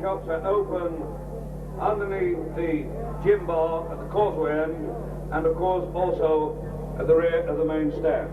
shops are open underneath the gym bar at the causeway end, and of course also at the rear of the main stand.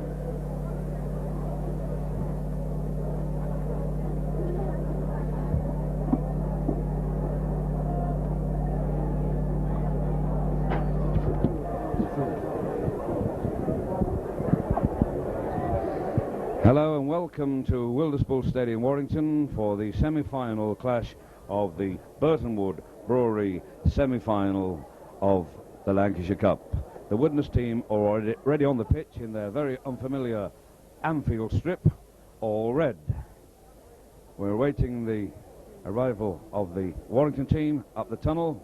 Hello and welcome to Wilderspool Stadium, Warrington, for the semi-final clash of the Burtonwood Brewery semi-final of the Lancashire Cup. The Widnes team are already on the pitch in their very unfamiliar Anfield strip, all red. We're awaiting the arrival of the Warrington team up the tunnel.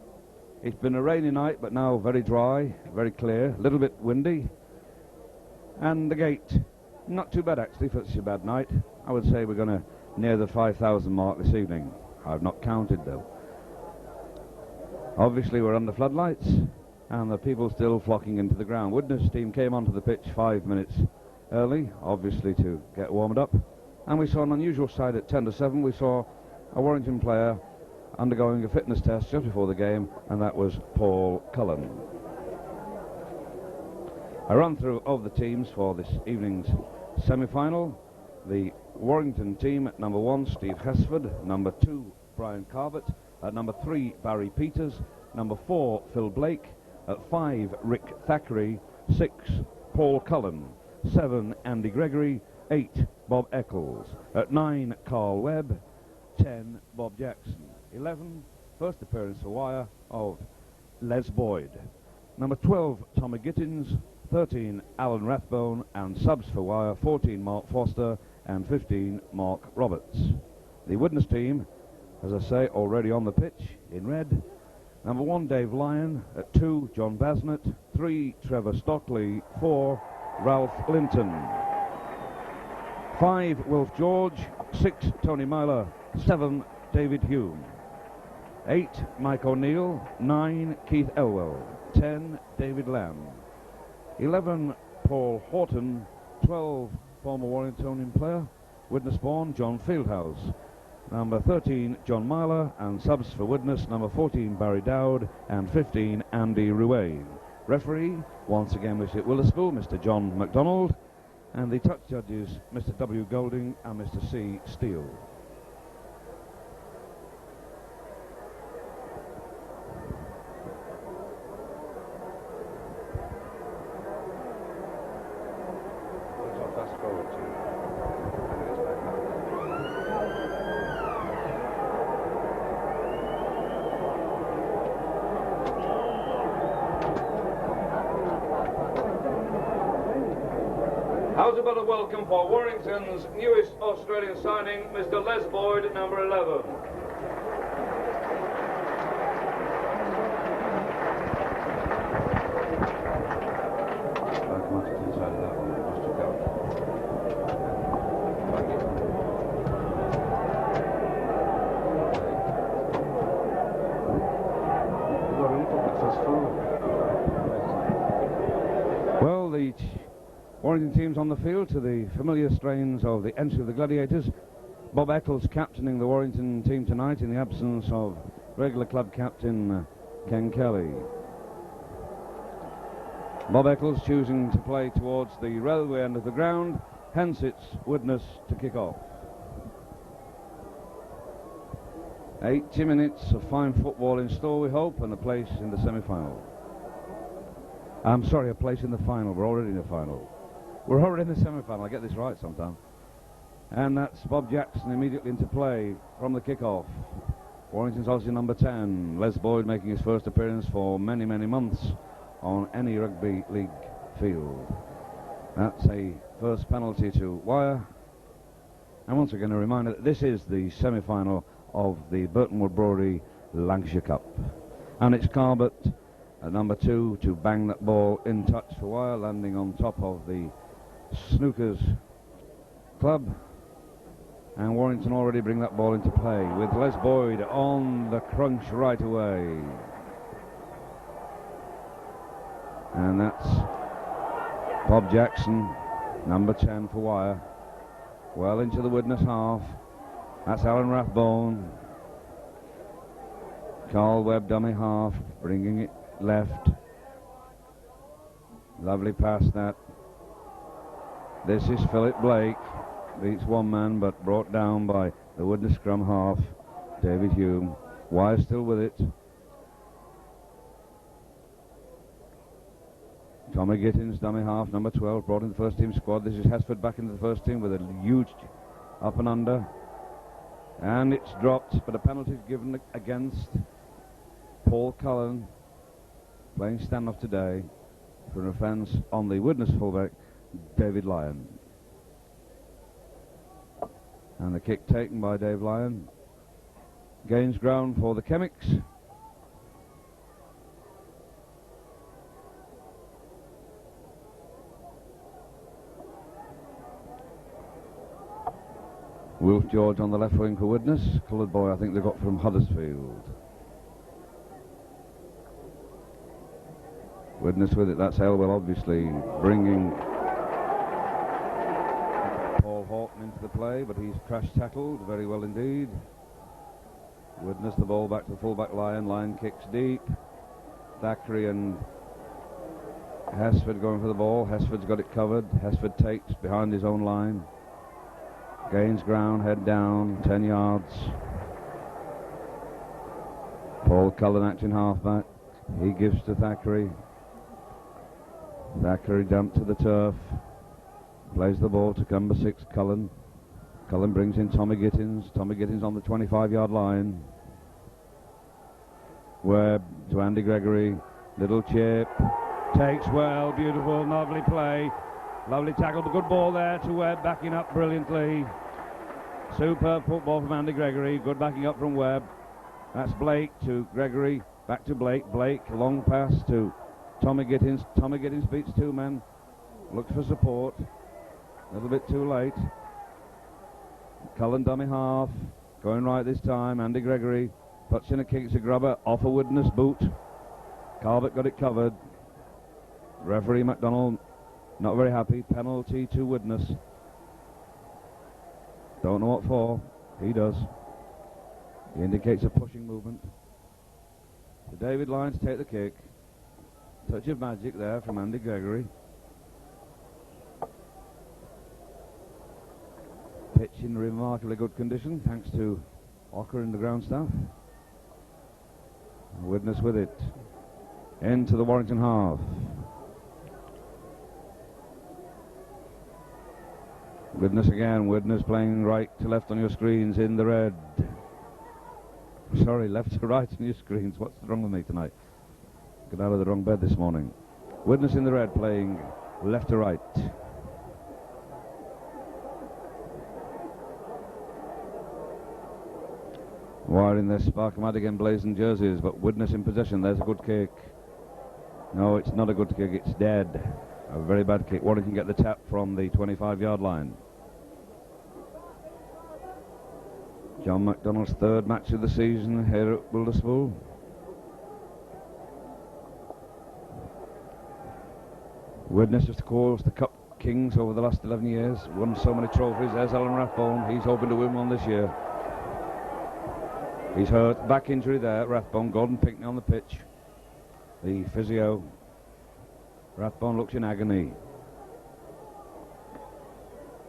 It's been a rainy night, but now very dry, very clear, a little bit windy, and the gate not too bad actually for such a bad night. I would say we're going to near the 5,000 mark this evening. I've not counted though. Obviously we're under floodlights and the people still flocking into the ground. Widnes team came onto the pitch 5 minutes early, obviously to get warmed up, and we saw an unusual sight at 10 to 7. We saw a Warrington player undergoing a fitness test just before the game, and that was Paul Cullen. A run through of the teams for this evening's semi-final. The Warrington team at number 1, Steve Hesford. Number 2, Brian Carvett. At number 3, Barry Peters. Number 4, Phil Blake. At 5, Rick Thackeray. 6, Paul Cullen. 7, Andy Gregory. 8, Bob Eccles. At 9, Carl Webb. 10, Bob Jackson. 11, first appearance for wire of Les Boyd. Number 12, Tommy Gittins. 13, Alan Rathbone, and subs for wire, 14, Mark Foster, and 15, Mark Roberts. The Widnes team, as I say, already on the pitch in red. Number 1, Dave Lyon. At 2, John Basnett. 3, Trevor Stockley. 4, Ralph Linton. 5, Wilf George. 6, Tony Myler. 7, David Hume. 8, Mike O'Neill. 9, Keith Elwell. 10, David Lamb. 11, Paul Horton. 12, former Warringtonian player, Widnes born, John Fieldhouse. Number 13, John Myler, and subs for Widnes, number 14, Barry Dowd, and 15, Andy Ruane. Referee, once again, Mr. Wilderspool, Mr. John MacDonald, and the touch judges, Mr. W. Golding and Mr. C. Steele. How's about a welcome for Warrington's newest Australian signing, Mr. Les Boyd, number 11. Well, the Warrington team's on the field to the familiar strains of the entry of the Gladiators. Bob Eccles captaining the Warrington team tonight in the absence of regular club captain Ken Kelly. Bob Eccles choosing to play towards the railway end of the ground, hence it's Widnes to kick off. 80 minutes of fine football in store, we hope, and a place in the semi-final. I'm sorry, a place in the final. We're already in the final. We're already in the semi-final. I get this right sometimes. And that's Bob Jackson immediately into play from the kick-off. Warrington's obviously number 10. Les Boyd making his first appearance for many, many months on any rugby league field. That's a first penalty to wire. And once again a reminder that this is the semi-final of the Burtonwood Brewery Lancashire Cup. And it's Carbett at number 2 to bang that ball in touch for wire, landing on top of the Snookers club. And Warrington already bring that ball into play with Les Boyd on the crunch right away. And that's Bob Jackson, number 10 for wire. Well into the Widnes half. That's Alan Rathbone. Carl Webb, dummy half, bringing it left. Lovely pass that. This is Philip Blake. Beats one man, but brought down by the Widnes scrum half, David Hume. Wire still with it. Tommy Gittins, dummy half, number 12, brought in the first team squad. This is Hesford back into the first team with a huge up and under. And it's dropped, but a penalty is given against Paul Cullen, playing standoff today, for an offence on the Widnes fullback, David Lyon. And the kick taken by Dave Lyon. Gains ground for the Chemics. Wolf George on the left wing for Widnes. Coloured boy, I think they got from Huddersfield. Widnes with it. That's Elwell, obviously bringing Paul Horton into the play, but he's crash tackled very well indeed. Widnes the ball back to the fullback Lyon. Lyon kicks deep. Thackeray and Hesford going for the ball. Hesford's got it covered. Hesford takes behind his own line. Gains ground, head down, 10 yards. Paul Cullen acting halfback. He gives to Thackeray. Thackeray dumped to the turf. Plays the ball to number 6, Cullen. Cullen brings in Tommy Gittins. Tommy Gittins on the 25-yard line. Webb to Andy Gregory. Little chip. Takes well. Beautiful, lovely play. Lovely tackle. Good ball there to Webb, backing up brilliantly. Superb football from Andy Gregory. Good backing up from Webb. That's Blake to Gregory. Back to Blake. Blake, long pass to Tommy Gittins. Tommy Gittins beats two men. Looks for support. A little bit too late. Cullen dummy half. Going right this time. Andy Gregory puts in a kick. It's a grubber off a Widnes boot. Calvert got it covered. Referee MacDonald not very happy. Penalty to Widnes. Don't know what for. He does. He indicates a pushing movement. So David Lyons take the kick. Touch of magic there from Andy Gregory. Pitch in remarkably good condition, thanks to Ocker and the ground staff. Widnes with it. Into the Warrington half. Widnes again. Widnes playing right to left on your screens in the red. Sorry, left to right on your screens. What's wrong with me tonight? Got out of the wrong bed this morning. Widnes in the red playing left to right. Wearing their Spark-O-Matic emblazoned jerseys, but Widnes in possession. There's a good kick. No, it's not a good kick. It's dead. A very bad kick. Warrington get the tap from the 25-yard line. John MacDonald's third match of the season here at Wilderspool. Widnes, of course, the Cup Kings over the last 11 years. Won so many trophies. There's Alan Rathbone. He's hoping to win one this year. He's hurt. Back injury there. Rathbone. Gordon Pinkney on the pitch. The physio. Rathbone looks in agony.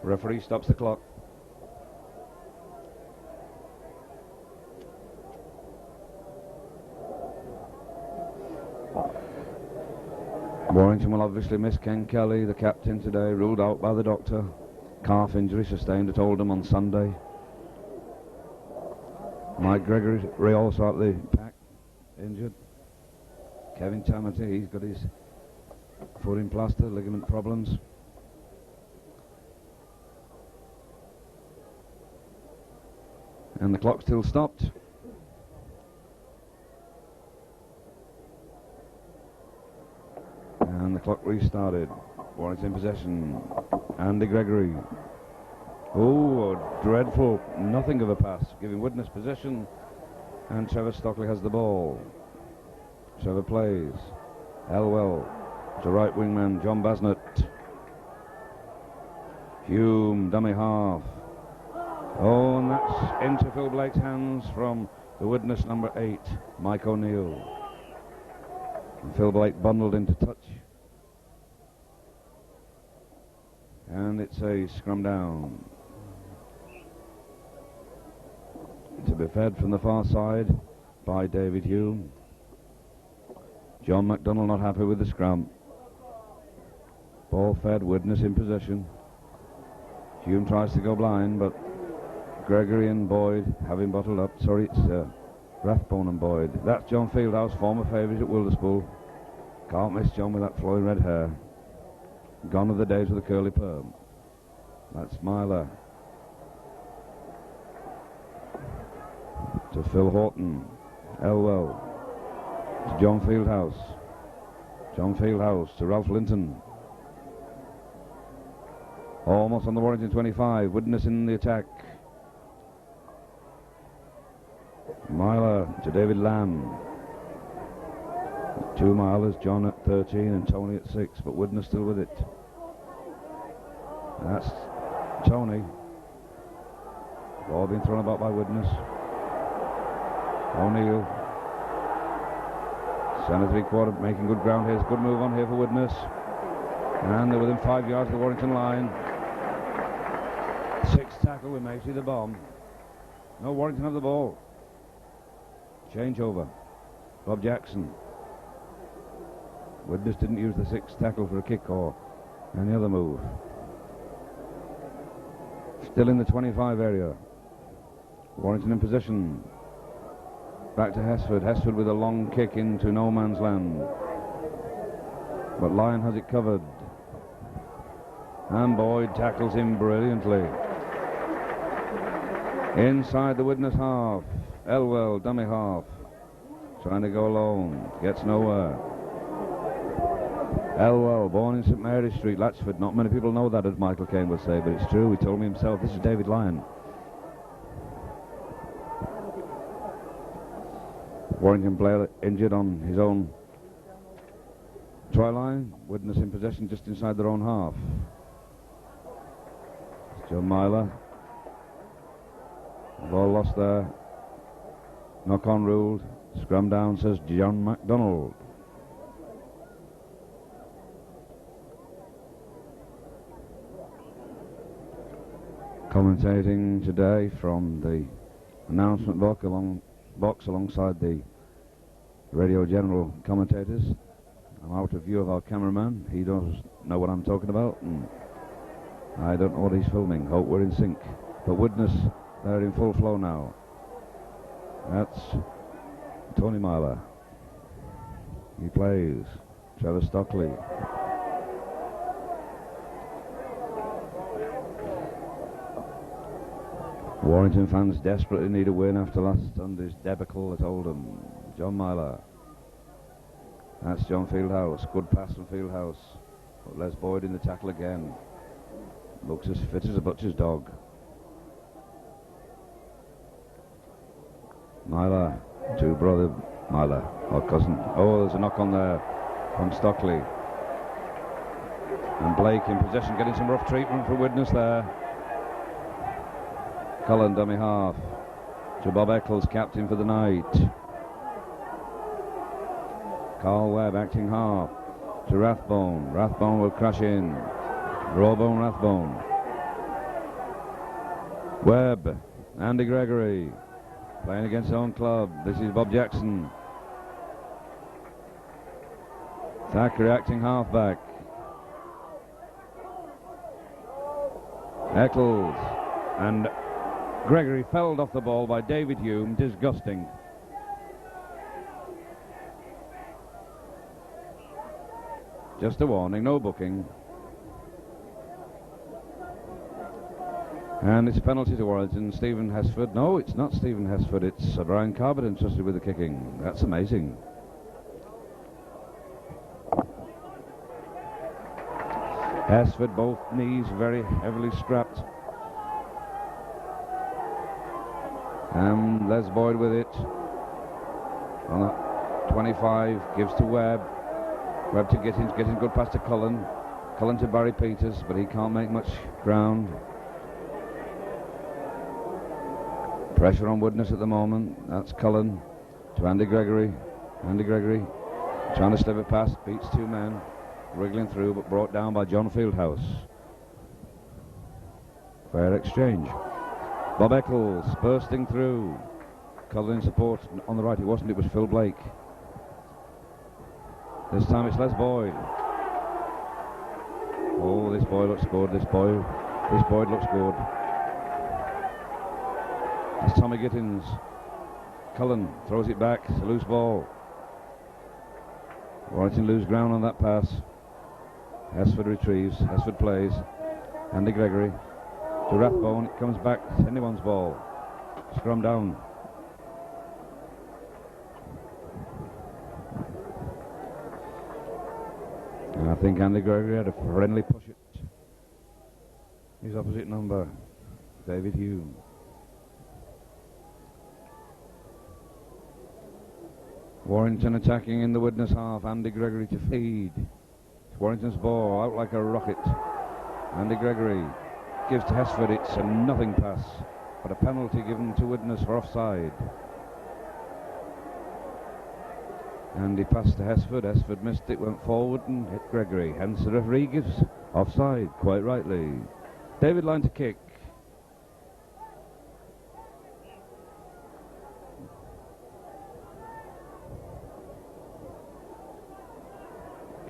Referee stops the clock. Warrington will obviously miss Ken Kelly, the captain today, ruled out by the doctor. Calf injury sustained at Oldham on Sunday. Mike Gregory also out the pack, injured. Kevin Tamati, he's got his foot in plaster, ligament problems. And the clock still stopped. And the clock restarted. Warrington in possession. Andy Gregory. Oh, dreadful. Nothing of a pass. Giving Widnes possession. And Trevor Stockley has the ball. Trevor plays. Elwell to right wingman John Basnett. Hume, dummy half. Oh, and that's into Phil Blake's hands from The witness number 8, Mike O'Neill. And Phil Blake bundled into touch. And it's a scrum down. To be fed from the far side by David Hume. John McDonnell not happy with the scrum. Ball fed, witness in possession. Hume tries to go blind, but Gregory and Boyd have him bottled up. Sorry, it's Rathbone and Boyd. That's John Fieldhouse, former favourite at Wilderspool. Can't miss John with that flowing red hair. Gone are the days with the curly perm. That's Myler. To Phil Horton. Elwell. To John Fieldhouse. John Fieldhouse to Ralph Linton. Almost on the Warrington 25. Widnes in the attack. Myler to David Lamb. 2 milers, John at 13 and Tony at 6, but Widnes still with it. And that's Tony. Ball being thrown about by Widnes. O'Neill. Centre 3/4 making good ground here. It's a good move on here for Widnes. And they're within 5 yards of the Warrington line. 6 tackle with Macy the bomb. No, Warrington have the ball. Change over. Bob Jackson. Widnes didn't use the 6 tackle for a kick or any other move. Still in the 25 area. Warrington in position. Back to Hesford. Hesford with a long kick into no man's land. But Lyon has it covered. And Boyd tackles him brilliantly. Inside the Widnes half. Elwell, dummy half. Trying to go alone. Gets nowhere. Elwell, born in St Mary Street, Latchford. Not many people know that, as Michael Caine would say, but it's true. He told me himself. This is David Lyon. Warrington player injured on his own try line. Widnes in possession just inside their own half. It's John Myler. Ball lost there. Knock on ruled. Scrum down, says John McDonnell. Commentating today from the announcement box alongside the Radio General commentators. I'm out of view of our cameraman. He doesn't know what I'm talking about, and I don't know what he's filming. Hope we're in sync. But Widnes, they're in full flow now. That's Tony Myler. He plays. Trevor Stockley. Warrington fans desperately need a win after last Sunday's debacle at Oldham. John Myler. That's John Fieldhouse. Good pass from Fieldhouse. But Les Boyd in the tackle again. Looks as fit as a butcher's dog. Myler to brother Myler, or cousin. Oh, there's a knock on there from Stockley. And Blake in possession, getting some rough treatment for Widnes there. Cullen, dummy half. To Bob Eccles, captain for the night. Carl Webb, acting half. To Rathbone. Rathbone will crash in. Rawbone, Rathbone. Webb. Andy Gregory. Playing against his own club. This is Bob Jackson. Thackeray acting halfback. Eccles. And Gregory felled off the ball by David Hume. Disgusting. Just a warning, no booking. And it's a penalty to Warrington. Stephen Hesford. No, it's not Stephen Hesford. It's Brian Carbett entrusted with the kicking. That's amazing. Hesford, both knees very heavily strapped. And Les Boyd with it. On a 25, gives to Webb. Webb to Gittins. Gittins good pass to Cullen. Cullen to Barry Peters, but he can't make much ground. Pressure on Widnes at the moment. That's Cullen to Andy Gregory. Andy Gregory trying to slip it past, beats two men, wriggling through, but brought down by John Fieldhouse. Fair exchange. Bob Eccles bursting through. Cullen in support on the right. It wasn't, it was Phil Blake. This time it's Les Boyd. Oh, this boy looks good. This Boyd looks good. It's Tommy Gittins. Cullen throws it back. It's a loose ball. Warrington lose ground on that pass. Hesford retrieves. Hesford plays. Andy Gregory to Rathbone. It comes back. It's anyone's ball. Scrum down. And I think Andy Gregory had a friendly push it. His opposite number, David Hume. Warrington attacking in the Widnes half. Andy Gregory to feed. It's Warrington's ball out like a rocket. Andy Gregory gives to Hesford. It's a nothing pass, but a penalty given to Widnes for offside. Andy passed to Hesford. Hesford missed it, went forward and hit Gregory. Hence the referee gives offside, quite rightly. David Lyon to kick.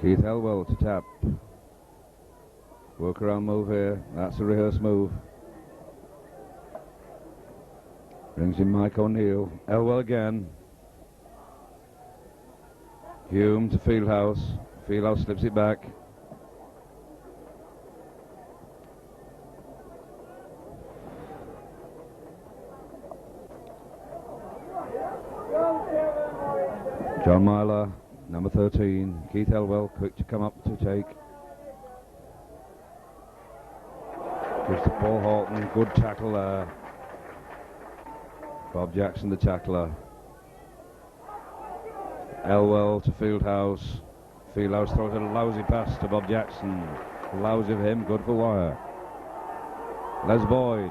Keith Elwell to tap. Work around move here. That's a rehearsed move. Brings in Mike O'Neill. Elwell again. Hume to Fieldhouse. Fieldhouse slips it back. John Myler, number 13. Keith Elwell, quick to come up to take. Gives to Paul Horton, good tackle there. Bob Jackson, the tackler. Elwell to Fieldhouse. Fieldhouse throws a lousy pass to Bob Jackson. Lousy of him, good for wire. Les Boyd.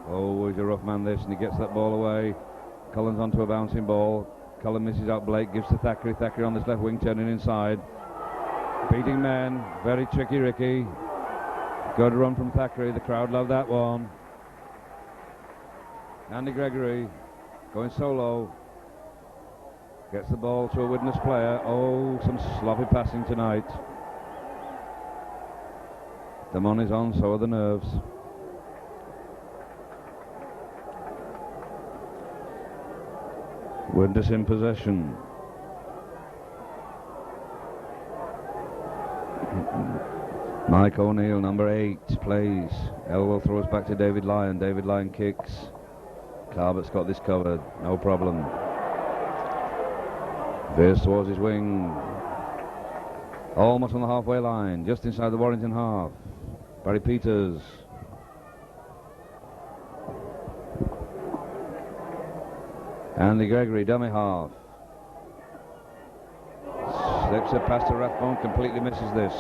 Oh, he's a rough man this, and he gets that ball away. Cullen's onto a bouncing ball. Cullen misses out Blake, gives to Thackeray. Thackeray on this left wing, turning inside. Beating men, very tricky Ricky. Good run from Thackeray, the crowd love that one. Andy Gregory going solo. Gets the ball to a Widnes player. Oh, some sloppy passing tonight. The money's on, so are the nerves. Widnes in possession. Mike O'Neill, number 8, plays. Elwell throws back to David Lyon. David Lyon kicks. Carbett's got this covered, no problem. Veers towards his wing. Almost on the halfway line, just inside the Warrington half. Barry Peters. Andy Gregory, dummy half. Slips it past to Rathbone, completely misses this.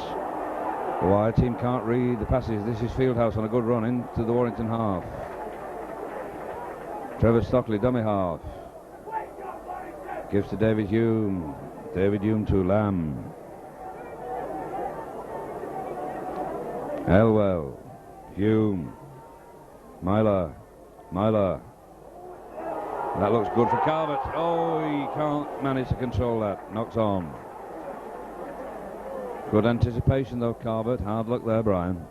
The wire team can't read the passes. This is Fieldhouse on a good run into the Warrington half. Trevor Stockley, dummy half. Gives to David Hume. David Hume to Lamb. Elwell. Hume. Myler. Myler. That looks good for Carvett. Oh, he can't manage to control that. Knocks on. Good anticipation though, Carvett. Hard luck there, Brian.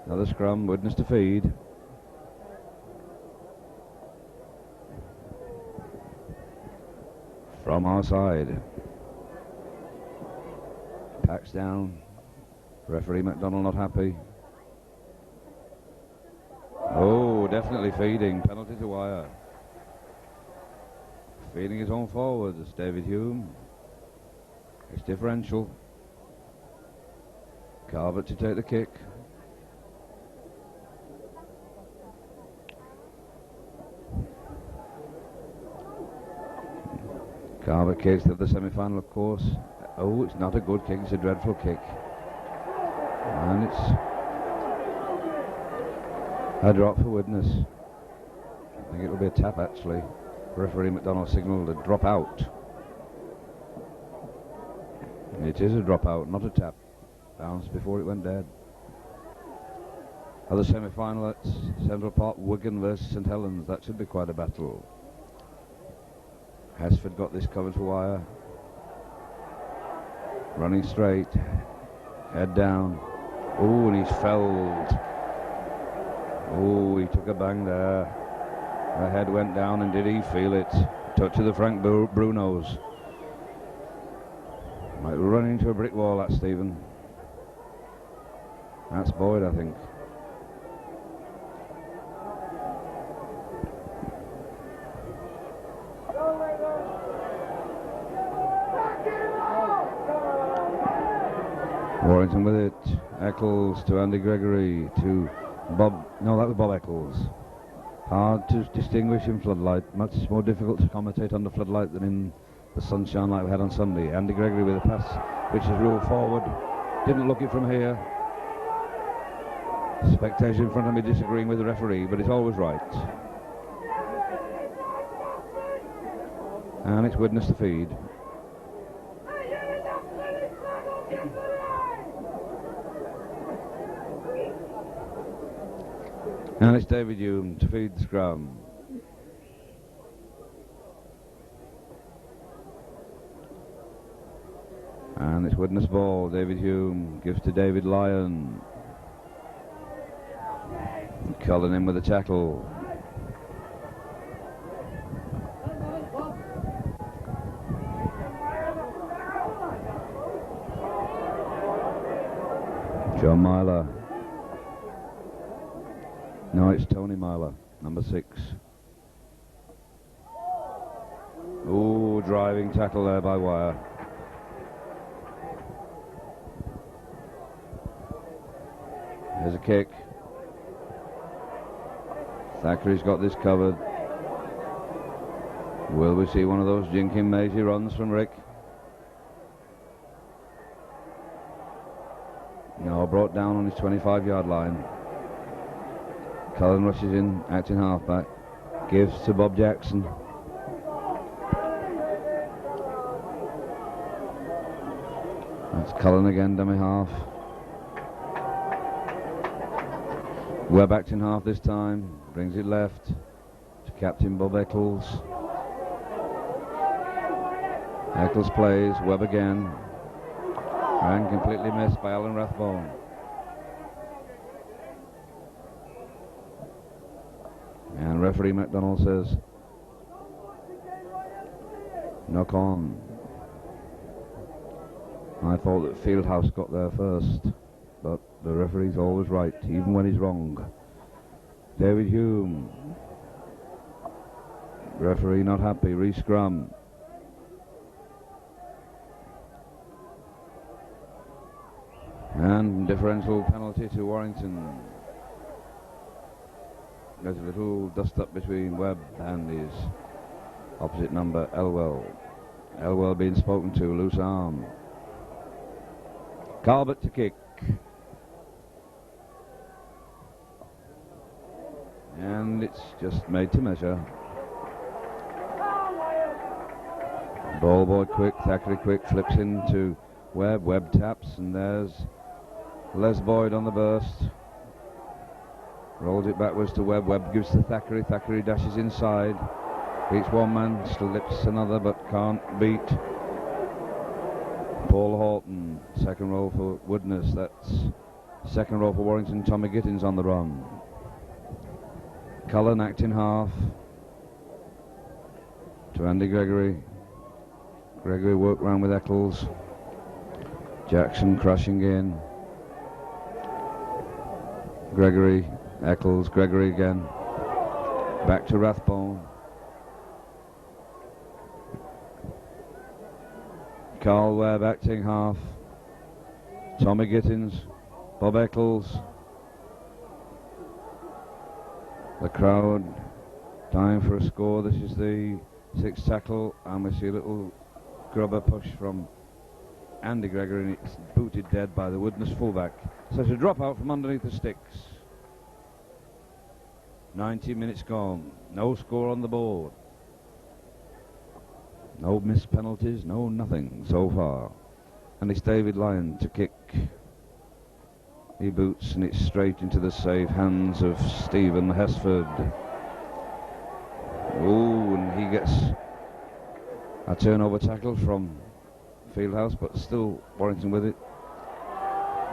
Another scrum, Widnes to feed. From our side. Packs down. Referee McDonald not happy. Oh, definitely feeding. Penalty to wire. Feeding his own forwards, David Hume. It's differential. Carvett to take the kick. Carvett kicks to the semi-final, of course. Oh, it's not a good kick. It's a dreadful kick. And it's A drop for Widnes. I think it'll be a tap actually. Referee McDonald signalled a drop out. It is a drop out, not a tap. Bounced before it went dead. Other semi-final at Central Park, Wigan versus St Helens. That should be quite a battle. Hesford got this covered for wire. Running straight. Head down. Oh, and he's felled. Oh, he took a bang there. The head went down, and did he feel it? Touch of the Frank Brunos. Might run into a brick wall, that Stephen. That's Boyd, I think. Warrington with it. Eccles to Andy Gregory to Bob. No, that was Bob Eccles. Hard to distinguish in floodlight. Much more difficult to commentate under floodlight than in the sunshine like we had on Sunday. Andy Gregory with a pass which is ruled forward. Didn't look it from here. Spectators in front of me disagreeing with the referee, but it's always right. And it's Widnes to feed. And it's David Hume to feed the scrum. And it's Widnes ball. David Hume gives to David Lyon. Cullen in with a tackle. John Myler. No, it's Tony Myler, number 6. Ooh, driving tackle there by Wire. Here's a kick. Thackeray's got this covered. Will we see one of those jinking mazy runs from Rick? No, brought down on his 25-yard line. Cullen rushes in, acting halfback. Gives to Bob Jackson. That's Cullen again, dummy half. Webb acting half this time. Brings it left to Captain Bob Eccles. Eccles plays, Webb again. And completely missed by Alan Rathbone. And referee McDonald says, knock on. I thought that Fieldhouse got there first, but the referee's always right, even when he's wrong. David Hume. Referee not happy, re-scrum. And differential penalty to Warrington. There's a little dust up between Webb and his opposite number, Elwell. Elwell being spoken to, loose arm. Calvert to kick. And it's just made to measure. Ball boy quick, Thackeray quick, flips into Webb. Webb taps, and there's Les Boyd on the burst. Rolls it backwards to Webb. Webb gives to Thackeray. Thackeray dashes inside. Beats one man, slips another, but can't beat Paul Horton. Second row for Widnes. That's second row for Warrington. Tommy Gittins on the run. Cullen acting half to Andy Gregory. Gregory worked round with Eccles. Jackson crashing in. Gregory, Eccles, Gregory again. Back to Rathbone. Carl Webb acting half. Tommy Gittins, Bob Eccles. The crowd dying for a score. This is the 6th tackle, and we see a little grubber push from Andy Gregory, and it's booted dead by the Widnes fullback. So it's a drop out from underneath the sticks. 90 minutes gone. No score on the board. No missed penalties, no nothing so far. And it's David Lyon to kick. He boots and it's straight into the safe hands of Stephen Hesford. Oh, and he gets a turnover tackle from Fieldhouse, but still Warrington with it.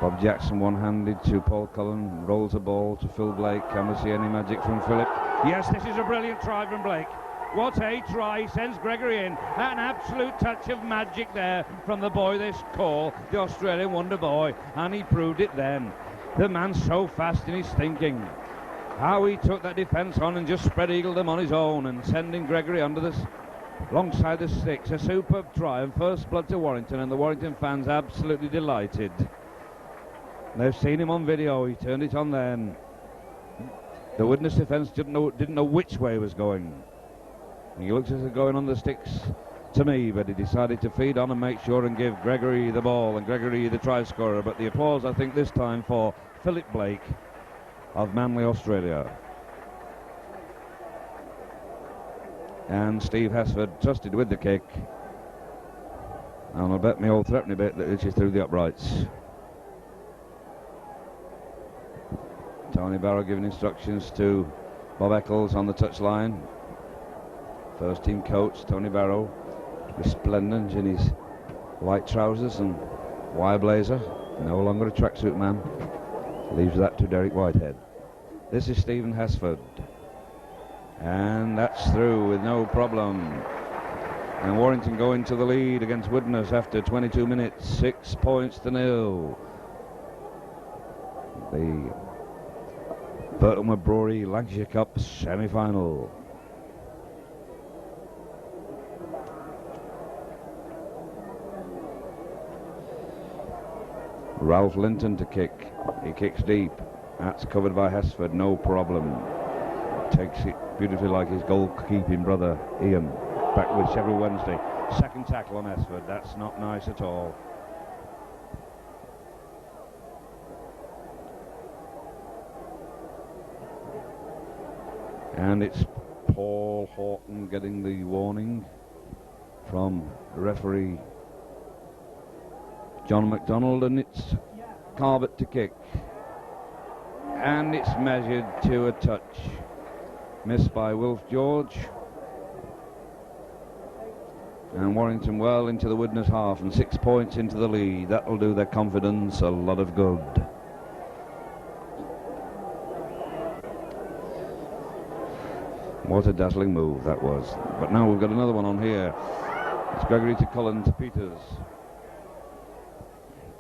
Bob Jackson one-handed to Paul Cullen, rolls the ball to Phil Blake. Can we see any magic from Philip? Yes, this is a brilliant try from Blake. What a try, sends Gregory in. An absolute touch of magic there from the boy they call the Australian wonder boy, and he proved it then. The man's so fast in his thinking. How he took that defence on and just spread eagled them on his own and sending Gregory under this alongside the sticks. A superb try and first blood to Warrington, and the Warrington fans absolutely delighted. They've seen him on video. He turned it on then. The Widnes defence didn't know which way he was going. He looks as if going on the sticks to me, but he decided to feed on and make sure and give Gregory the ball and Gregory the try scorer. But the applause, I think, this time for Philip Blake of Manly, Australia. And Steve Hesford trusted with the kick. And I'll bet me old threepenny bit that it's through the uprights. Tony Barrow giving instructions to Bob Eccles on the touchline. First team coach Tony Barrow, resplendent in his white trousers and wire blazer. No longer a tracksuit man. Leaves that to Derek Whitehead. This is Stephen Hesford. And that's through with no problem. And Warrington go into the lead against Widnes after 22 minutes, 6 points to 0. The Burton McBrory Lancashire Cup semi-final. Ralph Linton to kick. He kicks deep. That's covered by Hesford, no problem. Takes it beautifully like his goalkeeping brother Ian, back with Sheffield Wednesday. Second tackle on Hesford. That's not nice at all. And it's Paul Horton getting the warning from referee John McDonald, and it's Carbett to kick. And it's measured to a touch. Missed by Wilf George. And Warrington well into the Widnes half and 6 points into the lead. That'll do their confidence a lot of good. What a dazzling move that was. But now we've got another one on here. It's Gregory to Cullen to Peters.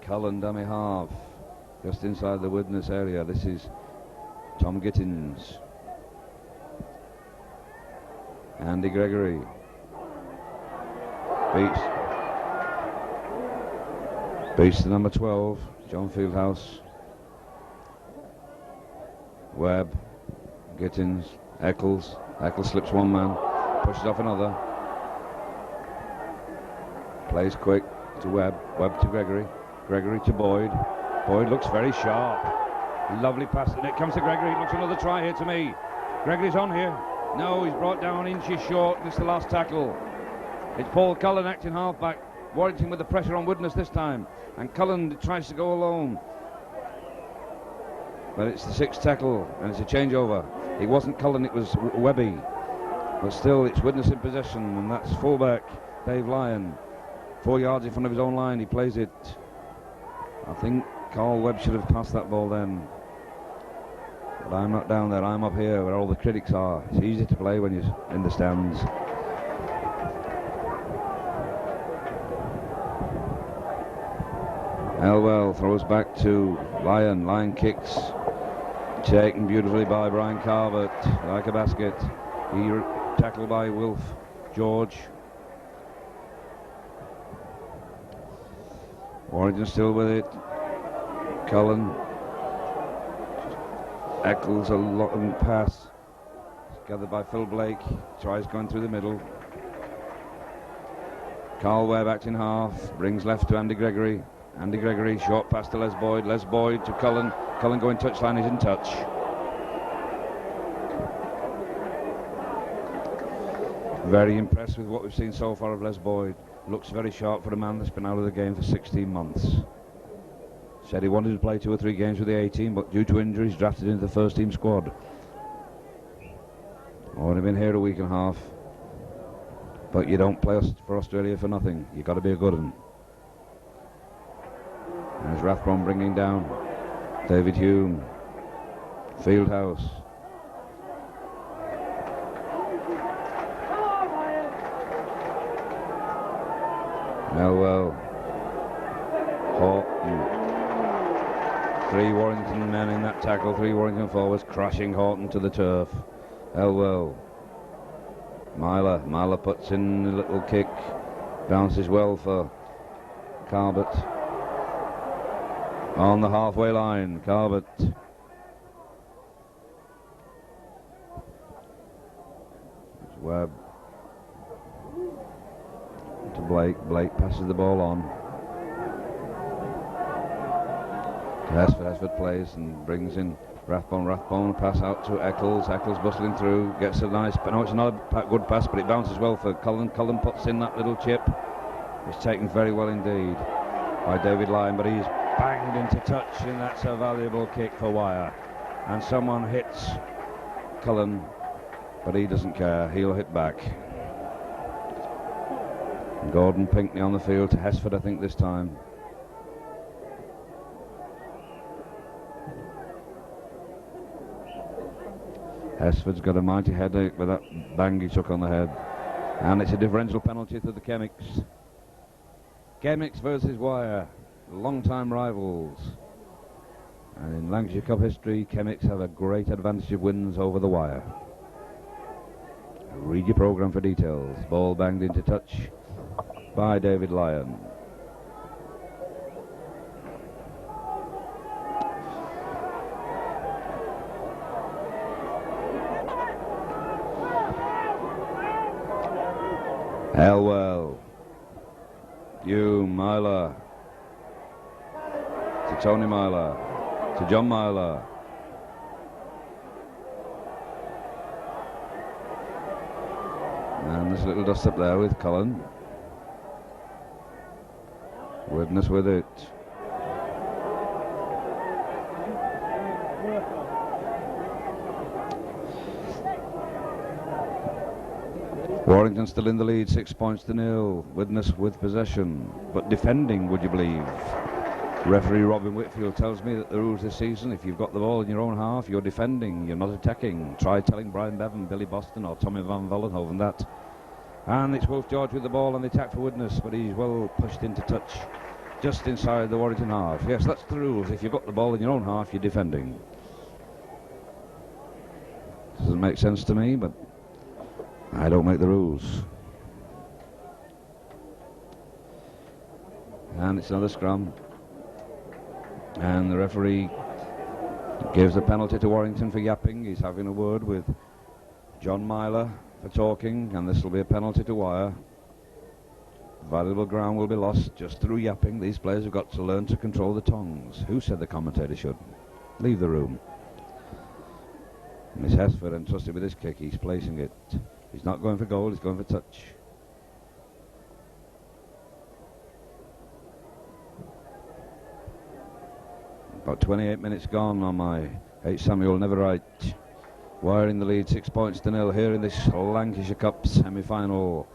Cullen dummy half, just inside the Widnes area. This is Tom Gittins. Andy Gregory. Beats to number 12, John Fieldhouse. Webb, Gittins, Eccles. Eccles slips one man, pushes off another. Plays quick to Webb, Webb to Gregory. Gregory to Boyd. Boyd looks very sharp. Lovely pass, and it comes to Gregory. Looks another try here to me. Gregory's on here. No, he's brought down inches short. This is the last tackle. It's Paul Cullen acting halfback. Warrington with the pressure on Widnes this time. And Cullen tries to go alone. But it's the sixth tackle, and it's a changeover. It wasn't Cullen, it was Webby. But still, it's Widnes in possession, and that's fullback Dave Lyon. 4 yards in front of his own line, he plays it. I think Carl Webb should have passed that ball then. But I'm not down there, I'm up here where all the critics are. It's easy to play when you're in the stands. Elwell throws back to Lyon. Lyon kicks. Taken beautifully by Brian Carbett, like a basket. He tackled by Wilf George. Warrington still with it. Cullen. Eccles, a long pass. Gathered by Phil Blake. Tries going through the middle. Carl Webb acting half. Brings left to Andy Gregory. Andy Gregory, short pass to Les Boyd. Les Boyd to Cullen. Cullen going touchline, he's in touch. Very impressed with what we've seen so far of Les Boyd. Looks very sharp for a man that's been out of the game for 16 months. Said he wanted to play 2 or 3 games with the A-team, but due to injuries, drafted into the first team squad. Only been here a week and a half. But you don't play for Australia for nothing. You got to be a good one. There's Rathbone bringing down David Hume. Fieldhouse. Melwell. Horton. 3 Warrington men in that tackle. 3 Warrington forwards crashing Horton to the turf. Elwell. Myler puts in a little kick. Bounces well for Carbot. On the halfway line, Carbot. Webb. To Blake. Blake passes the ball on. To Hesford. Hesford plays and brings in Rathbone. Rathbone pass out to Eccles. Eccles bustling through. Gets a nice... No, it's not a good pass, but it bounces well for Cullen. Cullen puts in that little chip. It's taken very well indeed by David Lyon, but he's banged into touch, and that's a valuable kick for Wire. And someone hits Cullen, but he doesn't care. He'll hit back. Gordon Pinkney on the field to Hesford, I think, this time. Hesford's got a mighty headache with that bang he took on the head. And it's a differential penalty to the Chemics. Chemics versus Wire, long-time rivals. And in Lancashire Cup history, Chemics have a great advantage of wins over the Wire. Read your programme for details. Ball banged into touch by David Lyon. Elwell. Hume, Myler. To Tony Myler. To John Myler. And there's a little dust up there with Cullen. Widnes with it. Warrington still in the lead, 6 points to 0. Widnes with possession, but defending, would you believe? Referee Robin Whitfield tells me that the rules this season, if you've got the ball in your own half, you're defending, you're not attacking. Try telling Brian Bevan, Billy Boston or Tommy Van Vollenhoven that. And it's Wolf George with the ball on the attack for Widnes, but he's well pushed into touch just inside the Warrington half. Yes, that's the rules. If you've got the ball in your own half, you're defending. Doesn't make sense to me, but I don't make the rules. And it's another scrum. And the referee gives a penalty to Warrington for yapping. He's having a word with John Myler for talking, and this will be a penalty to Wire. Valuable ground will be lost just through yapping. These players have got to learn to control the tongues. Who said the commentator should? Leave the room. Miss Hesford entrusted with his kick. He's placing it. He's not going for goal, he's going for touch. About 28 minutes gone on my H. Samuel Never Right. Wire in the lead, 6 points to 0 here in this Lancashire Cup semi-final.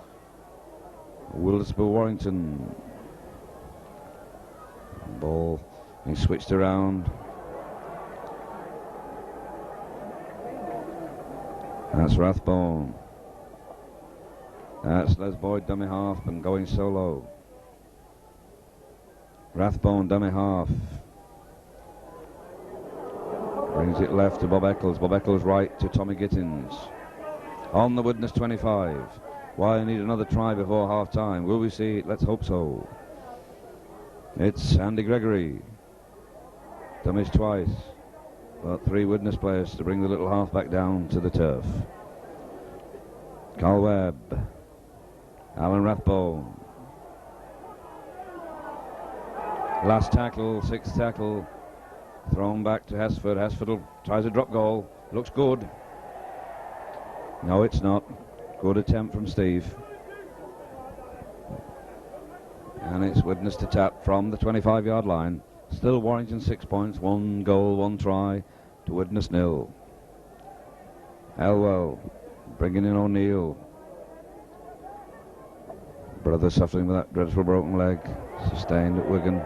Wilderspool Warrington. Ball being switched around. That's Rathbone. That's Les Boyd, dummy half, and going solo. Rathbone, dummy half. Brings it left to Bob Eccles. Bob Eccles right to Tommy Gittins. On the Widnes 25. Why need another try before half time? Will we see it? Let's hope so. It's Andy Gregory. Dummies twice. But 3 Widnes players to bring the little half back down to the turf. Carl Webb. Alan Rathbone. Last tackle, 6th tackle. Thrown back to Hesford. Hesford tries a drop goal. Looks good. No, it's not. Good attempt from Steve. And it's Widnes to tap from the 25-yard line. Still Warrington 6 points, 1 goal, 1 try to Widnes 0. Elwell bringing in O'Neill. Brother suffering with that dreadful broken leg, sustained at Wigan.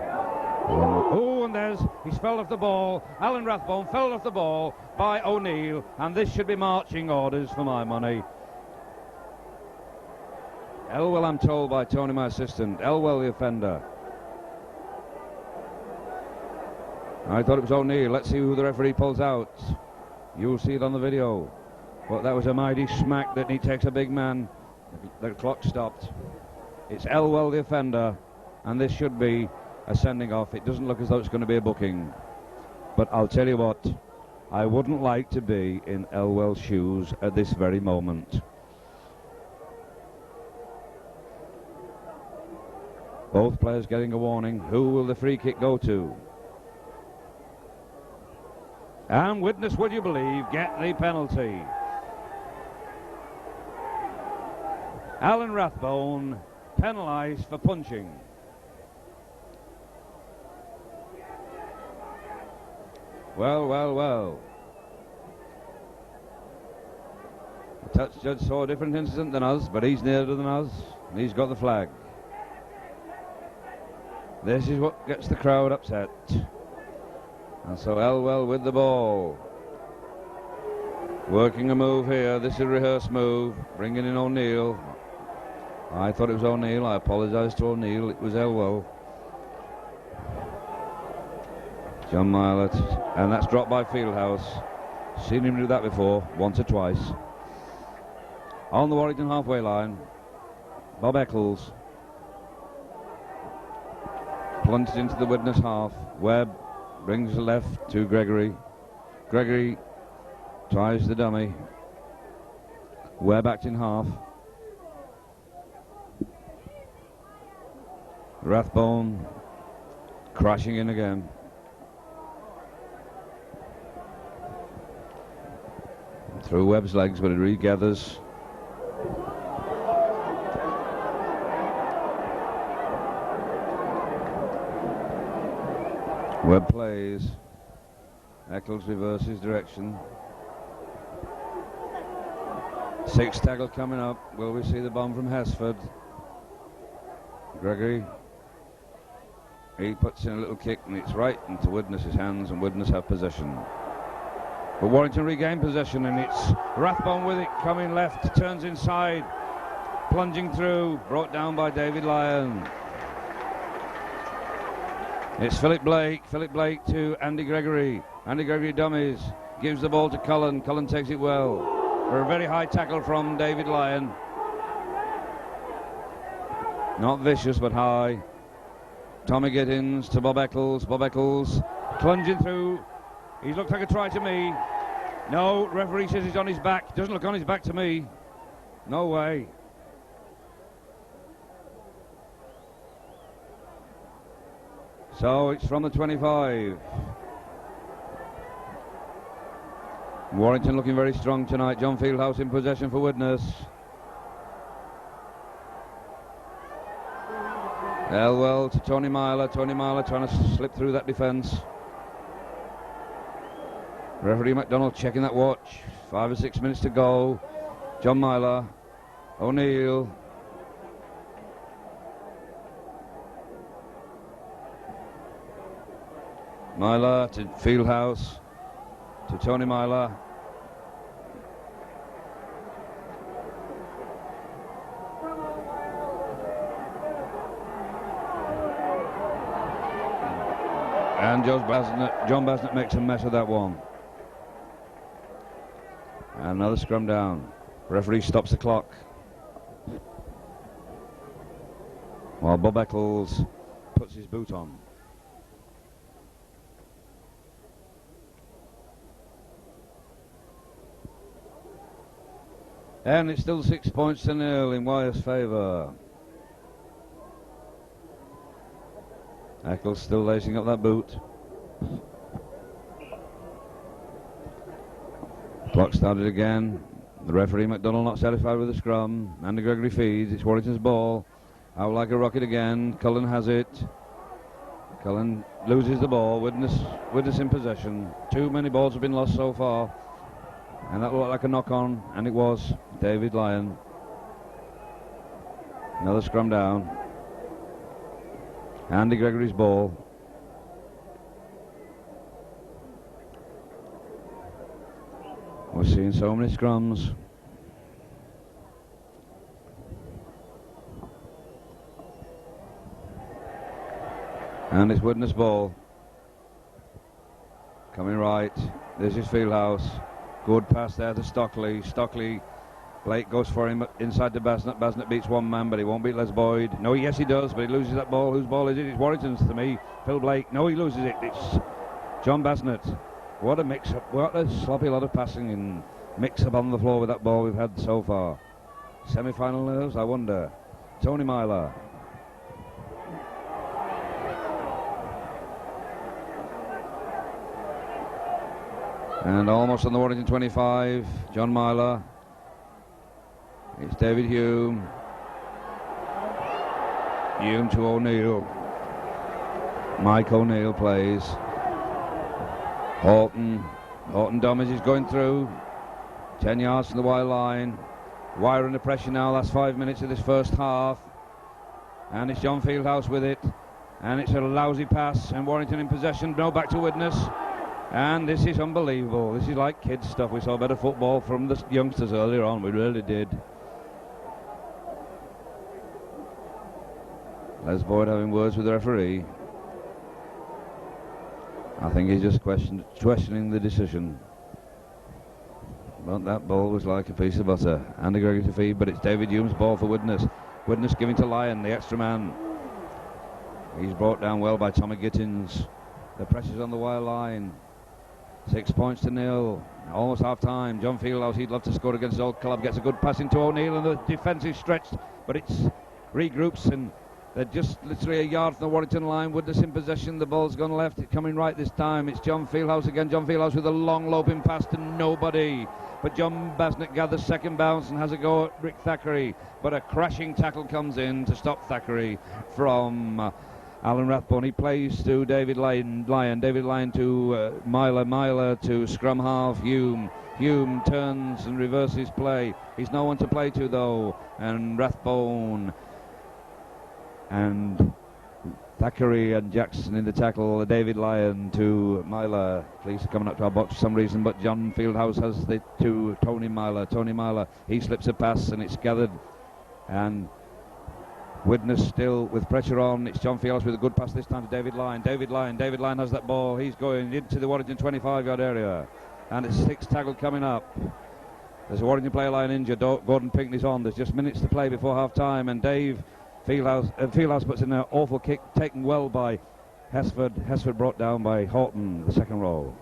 Oh, and he's fell off the ball. Alan Rathbone fell off the ball by O'Neill, and this should be marching orders for my money. Elwell, I'm told by Tony, my assistant. Elwell, the offender. I thought it was O'Neill. Let's see who the referee pulls out. You'll see it on the video. But that was a mighty smack that he takes a big man. The clock stopped. It's Elwell, the offender, and this should be a sending off. It doesn't look as though it's going to be a booking. But I'll tell you what, I wouldn't like to be in Elwell's shoes at this very moment. Both players getting a warning. Who will the free kick go to? And Widnes, would you believe, get the penalty. Alan Rathbone penalised for punching. Well, well, well. The touch judge saw a different incident than us, but he's nearer than us, and he's got the flag. This is what gets the crowd upset. And so Elwell with the ball. Working a move here. This is a rehearsed move. Bringing in O'Neill. I thought it was O'Neill. I apologise to O'Neill. It was Elwell. John Milet. And that's dropped by Fieldhouse. Seen him do that before, once or twice. On the Warrington halfway line, Bob Eccles. Plunged into the Widnes half. Webb brings the left to Gregory. Gregory tries the dummy. Webb acting half. Rathbone crashing in again. Through Webb's legs, but it regathers. Webb plays. Eccles reverses direction. 6 tackle coming up. Will we see the bomb from Hesford? Gregory. He puts in a little kick, and it's right into Widnes' hands, and Widnes have possession. But Warrington regain possession, and it's Rathbone with it, coming left, turns inside, plunging through, brought down by David Lyon. It's Philip Blake to Andy Gregory. Andy Gregory dummies, gives the ball to Cullen. Cullen takes it well. For a very high tackle from David Lyon. Not vicious, but high. Tommy Gittins to Bob Eccles. Bob Eccles plunging through. He's looked like a try to me. No, referee says he's on his back. Doesn't look on his back to me. No way. So it's from the 25. Warrington looking very strong tonight. John Fieldhouse in possession for Widnes. Elwell to Tony Myler. Tony Myler trying to slip through that defence. Referee McDonald checking that watch. 5 or 6 minutes to go. John Myler. O'Neill. Myler to Fieldhouse, to Tony Myler. And John Basnett makes a mess of that one. And another scrum down. Referee stops the clock. While Bob Eccles puts his boot on. And it's still 6 points to 0 in Wyeth's favour. Eccles still lacing up that boot. Clock started again. The referee McDonald not satisfied with the scrum. Andy Gregory feeds. It's Warrington's ball. Out like a rocket again. Cullen has it. Cullen loses the ball. Widnes in possession. Too many balls have been lost so far. And that looked like a knock-on, and it was. David Lyon. Another scrum down. Andy Gregory's ball. We're seeing so many scrums. And it's Widnes' ball. Coming right. There's his Fieldhouse. Good pass there to Stockley. Stockley. Blake goes for him inside to Basnett. Basnett beats one man, but he won't beat Les Boyd. No, yes he does, but he loses that ball. Whose ball is it? It's Warrington's to me. Phil Blake. No, he loses it. It's John Basnett. What a mix-up. What a sloppy lot of passing and mix-up on the floor with that ball we've had so far. Semi-final nerves, I wonder. Tony Myler. And almost on the Warrington 25, John Myler. It's David Hume. Hume to O'Neill. Mike O'Neill plays. Horton Domage is going through. 10 yards from the wide line. Wire under pressure now, last 5 minutes of this first half. And it's John Fieldhouse with it. And it's a lousy pass, and Warrington in possession. No, back to Widnes. And this is unbelievable. This is like kids stuff. We saw better football from the youngsters earlier on. We really did. Les Boyd having words with the referee. I think he's just questioning the decision. But that ball was like a piece of butter. Andy Gregory to feed, but it's David Hume's ball for Widnes. Widnes giving to Lyon, the extra man. He's brought down well by Tommy Gittins. The pressure's on the wire line. 6 points to nil. Almost half time. John Fieldhouse, he'd love to score against his old club. Gets a good pass into O'Neill, and the defence is stretched, but it's regroups, and they're just literally a yard from the Warrington line. Widnes in possession. The ball's gone left. It's coming right this time. It's John Fieldhouse again. John Fieldhouse with a long loping pass to nobody. But John Basnett gathers second bounce and has a go at Rick Thackeray. But a crashing tackle comes in to stop Thackeray from Alan Rathbone. He plays to David Lyon. David Lyon to Myler. Myler to scrum half Hume. Hume turns and reverses play. He's no one to play to though. And Rathbone and Thackeray and Jackson in the tackle. David Lyon to Myler. Police are coming up to our box for some reason, but John Fieldhouse has the to Tony Myler. Tony Myler, he slips a pass and it's gathered. And Widnes still with pressure on. It's John Fieldhouse with a good pass this time to David Lyon. David Lyon has that ball. He's going into the Warrington 25-yard area. And it's sixth tackle coming up. There's a Warrington player line injured. Gordon Pinkney's on. There's just minutes to play before half-time, and Dave Fieldhouse puts in an awful kick, taken well by Hesford. Hesford brought down by Horton, the second row.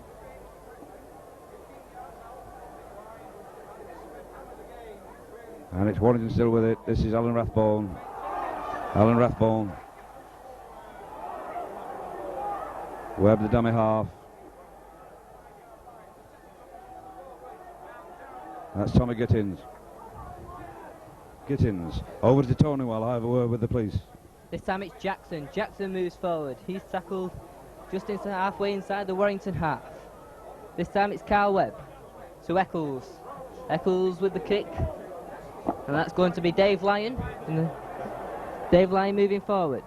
And it's Warrington still with it. This is Alan Rathbone. Webb the dummy half. That's Tommy Gittins. Over to Tony while I have a word with the police. This time it's Jackson. Jackson moves forward. He's tackled just into halfway inside the Warrington half. This time it's Carl Webb to Eccles. Eccles with the kick. And that's going to be Dave Lyon. Dave Lyon moving forward.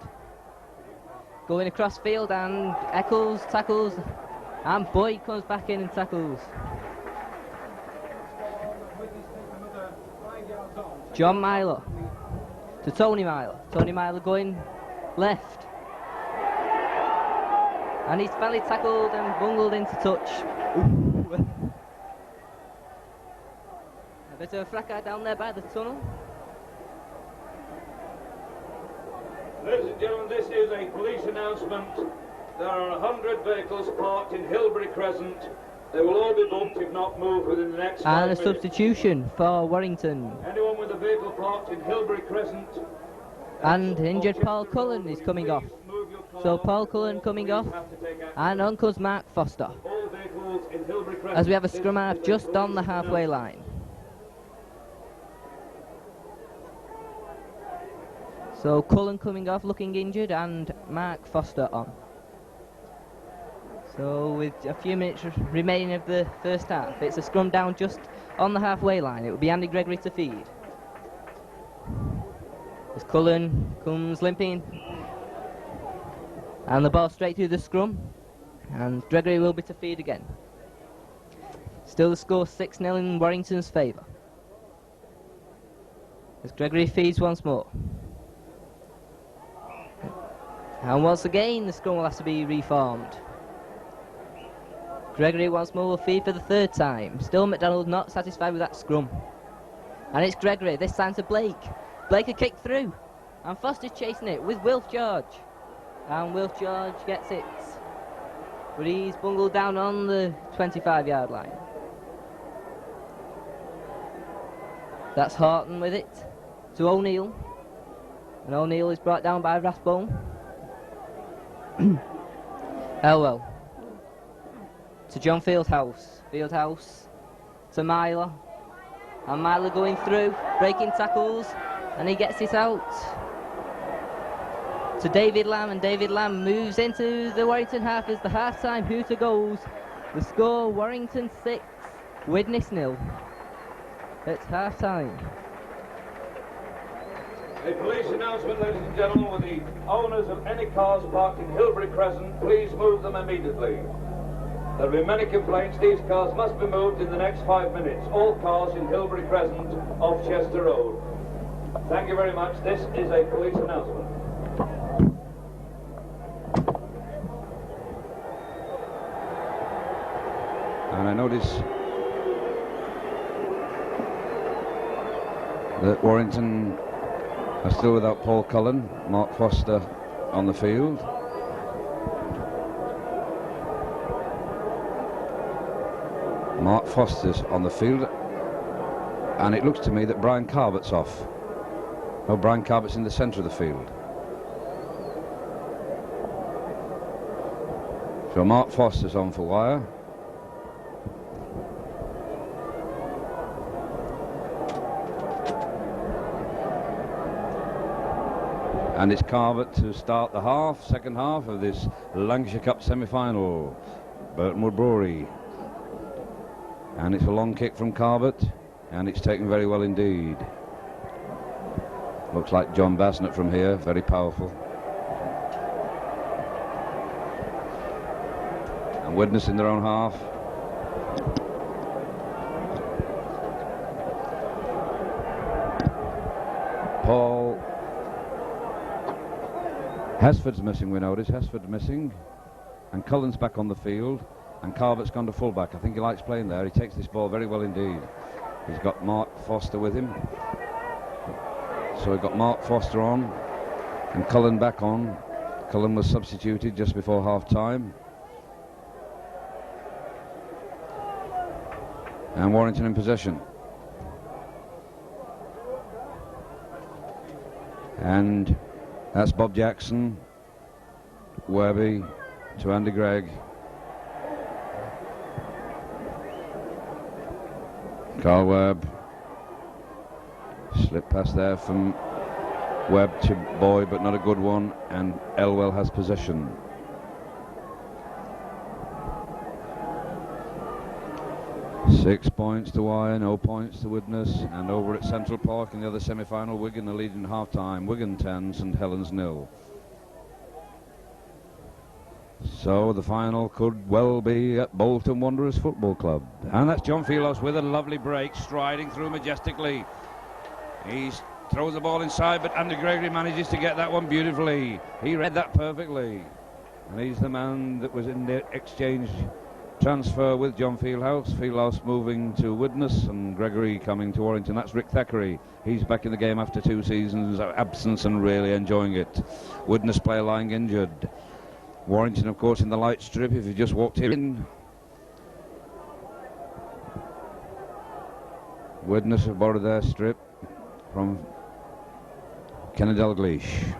Going across field, and Eccles tackles. And Boyd comes back in and tackles. John Myler to Tony Myler. Tony Myler going left. And he's fairly tackled and bungled into touch. Ooh. A bit of a fracas down there by the tunnel. Ladies and gentlemen, this is a police announcement. There are 100 vehicles parked in Hilbury Crescent. They will all be bumped if not moved within the next 5 minutes. And a substitution for Warrington. Anyone with a vehicle parked in Hilbury Crescent. And injured Paul Cullen is coming off. So Paul Cullen coming off. And on comes Mark Foster. As we have a scrum half just on the halfway line. So Cullen coming off looking injured and Mark Foster on. So with a few minutes remaining of the first half, it's a scrum down just on the halfway line. It will be Andy Gregory to feed. As Cullen comes limping. And the ball straight through the scrum. And Gregory will be to feed again. Still the score 6-0 in Warrington's favour. As Gregory feeds once more. And once again the scrum will have to be reformed. Gregory once more will feed for the third time. Still McDonald not satisfied with that scrum. And it's Gregory, this time to Blake. Blake a kick through. And Foster's chasing it with Wilf George. And Wilf George gets it. But he's bungled down on the 25-yard line. That's Horton with it to O'Neill. And O'Neill is brought down by Rathbone. Elwell to John Fieldhouse. Fieldhouse to Myler. And Myler going through, breaking tackles, and he gets it out to David Lamb, and David Lamb moves into the Warrington half as the half-time hooter goes. The score, Warrington 6, Widnes 0 at half-time. A police announcement, ladies and gentlemen, with the owners of any cars parked in Hilbury Crescent, please move them immediately. There will be many complaints. These cars must be moved in the next 5 minutes. All cars in Hilbury Crescent off Chester Road. Thank you very much. This is a police announcement. And I notice that Warrington are still without Paul Cullen. Mark Foster on the field. Mark Foster's on the field, and it looks to me that Brian Carbett's off. Oh, Brian Carbett's in the centre of the field. So Mark Foster's on for wire. And it's Carbett to start the second half of this Lancashire Cup semi-final. Burtonwood Brewery. And it's a long kick from Carbett, and it's taken very well indeed. Looks like John Basnett from here, very powerful. And Widnes in their own half. Paul Hesford's missing, we notice. Hesford's missing, and Cullen's back on the field, and Carbett's gone to fullback. I think he likes playing there. He takes this ball very well indeed. He's got Mark Foster with him. So we've got Mark Foster on and Cullen back on. Cullen was substituted just before half-time. And Warrington in possession. And that's Bob Jackson, Webby to Andy Gregg. Carl Webb. Slip pass there from Webb to Boyd, but not a good one, and Elwell has possession. Six points to Wire, no points to Widnes, and over at Central Park in the other semi-final, Wigan are leading half-time. Wigan 10, St Helens 0. So the final could well be at Bolton Wanderers Football Club. And that's John Fieldhouse with a lovely break, striding through majestically. He throws the ball inside, but Andy Gregory manages to get that one beautifully. He read that perfectly. And he's the man that was in the exchange transfer with John Fieldhouse. Fieldhouse moving to Widnes and Gregory coming to Warrington. That's Rick Thackeray. He's back in the game after 2 seasons of absence and really enjoying it. Widnes player lying injured. Warrington, of course, in the light strip if you just walked in. Widnes have borrowed their strip from Kenny Dalglish.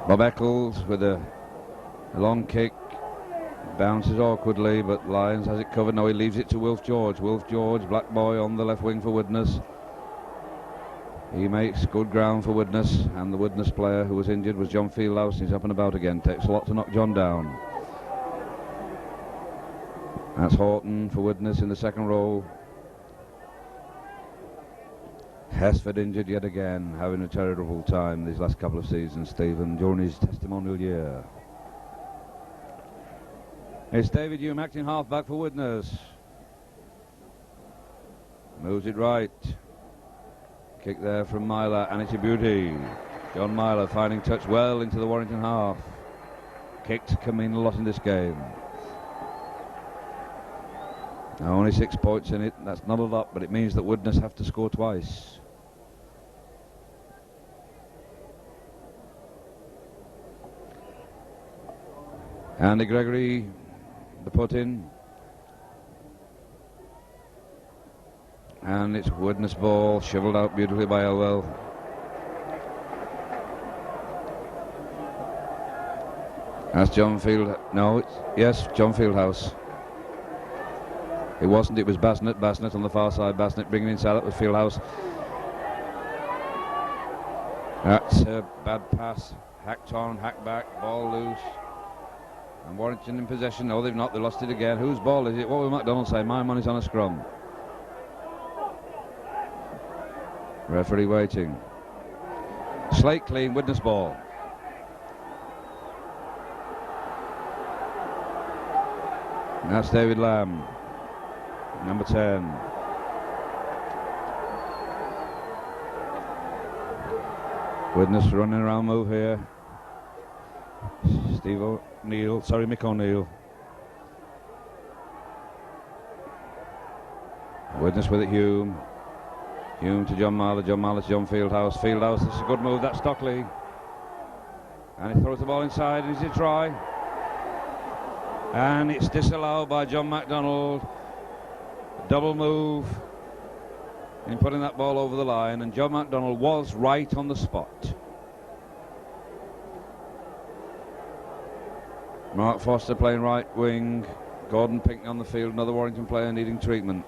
Bob Eccles with a long kick. bounces awkwardly, but Lyons has it covered. No, he leaves it to Wilf George. Wilf George, black boy on the left wing for Widnes. He makes good ground for Widnes, and the Widnes player who was injured was John Fieldhouse. He's up and about again. Takes a lot to knock John down. That's Horton for Widnes in the second row. Hesford injured yet again, having a terrible time these last couple of seasons, Stephen, during his testimonial year. It's David Hume, acting half-back for Widnes. Moves it right. Kick there from Myler, and it's a beauty. John Myler finding touch well into the Warrington half. Kicks can mean a lot in this game. Now only 6 points in it. That's not a lot, but it means that Widnes have to score twice. Andy Gregory, the put-in. And it's Widnes ball, shovelled out beautifully by Elwell. That's John Field. No, yes, John Fieldhouse. It wasn't, it was Basnett. Basnett on the far side. Basnett bringing inside. That was Fieldhouse. That's a bad pass. Hacked on, hacked back, ball loose. And Warrington in possession. No, they've not. They lost it again. Whose ball is it? What will MacDonald say? My money's on a scrum. Referee waiting. Slate clean, Widnes ball. And that's David Lamb, number 10. Widnes running around move here. Mick O'Neill. Widnes with it, Hume. Hume to John Marler. John Marler to John Fieldhouse. Fieldhouse, this is a good move. That's Stockley. And he throws the ball inside. Is it try? And it's disallowed by John MacDonald. Double move in putting that ball over the line, and John MacDonald was right on the spot. Mark Foster playing right wing. Gordon Pinkney on the field, another Warrington player needing treatment.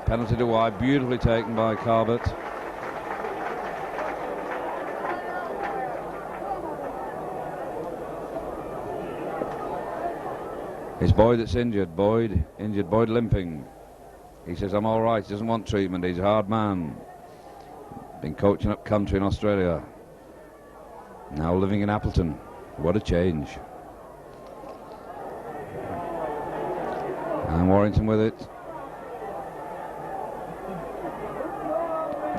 Penalty to wide, beautifully taken by Carbett. It's Boyd that's injured. Boyd limping. He says, I'm all right. He doesn't want treatment. He's a hard man. Been coaching up country in Australia. Now living in Appleton. What a change. And Warrington with it.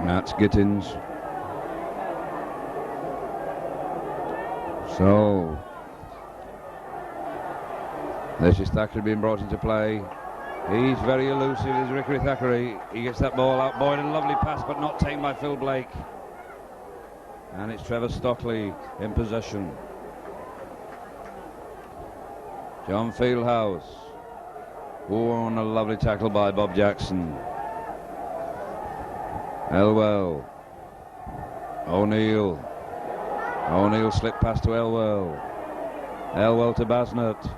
That's Gittins. So this is Thackeray being brought into play. He's very elusive, is Rickery Thackeray. He gets that ball out. Boyd, a lovely pass, but not taken by Phil Blake. And it's Trevor Stockley in possession. John Fieldhouse. Oh, and a lovely tackle by Bob Jackson. Elwell. O'Neill. O'Neill slipped past to Elwell. Elwell to Basnett.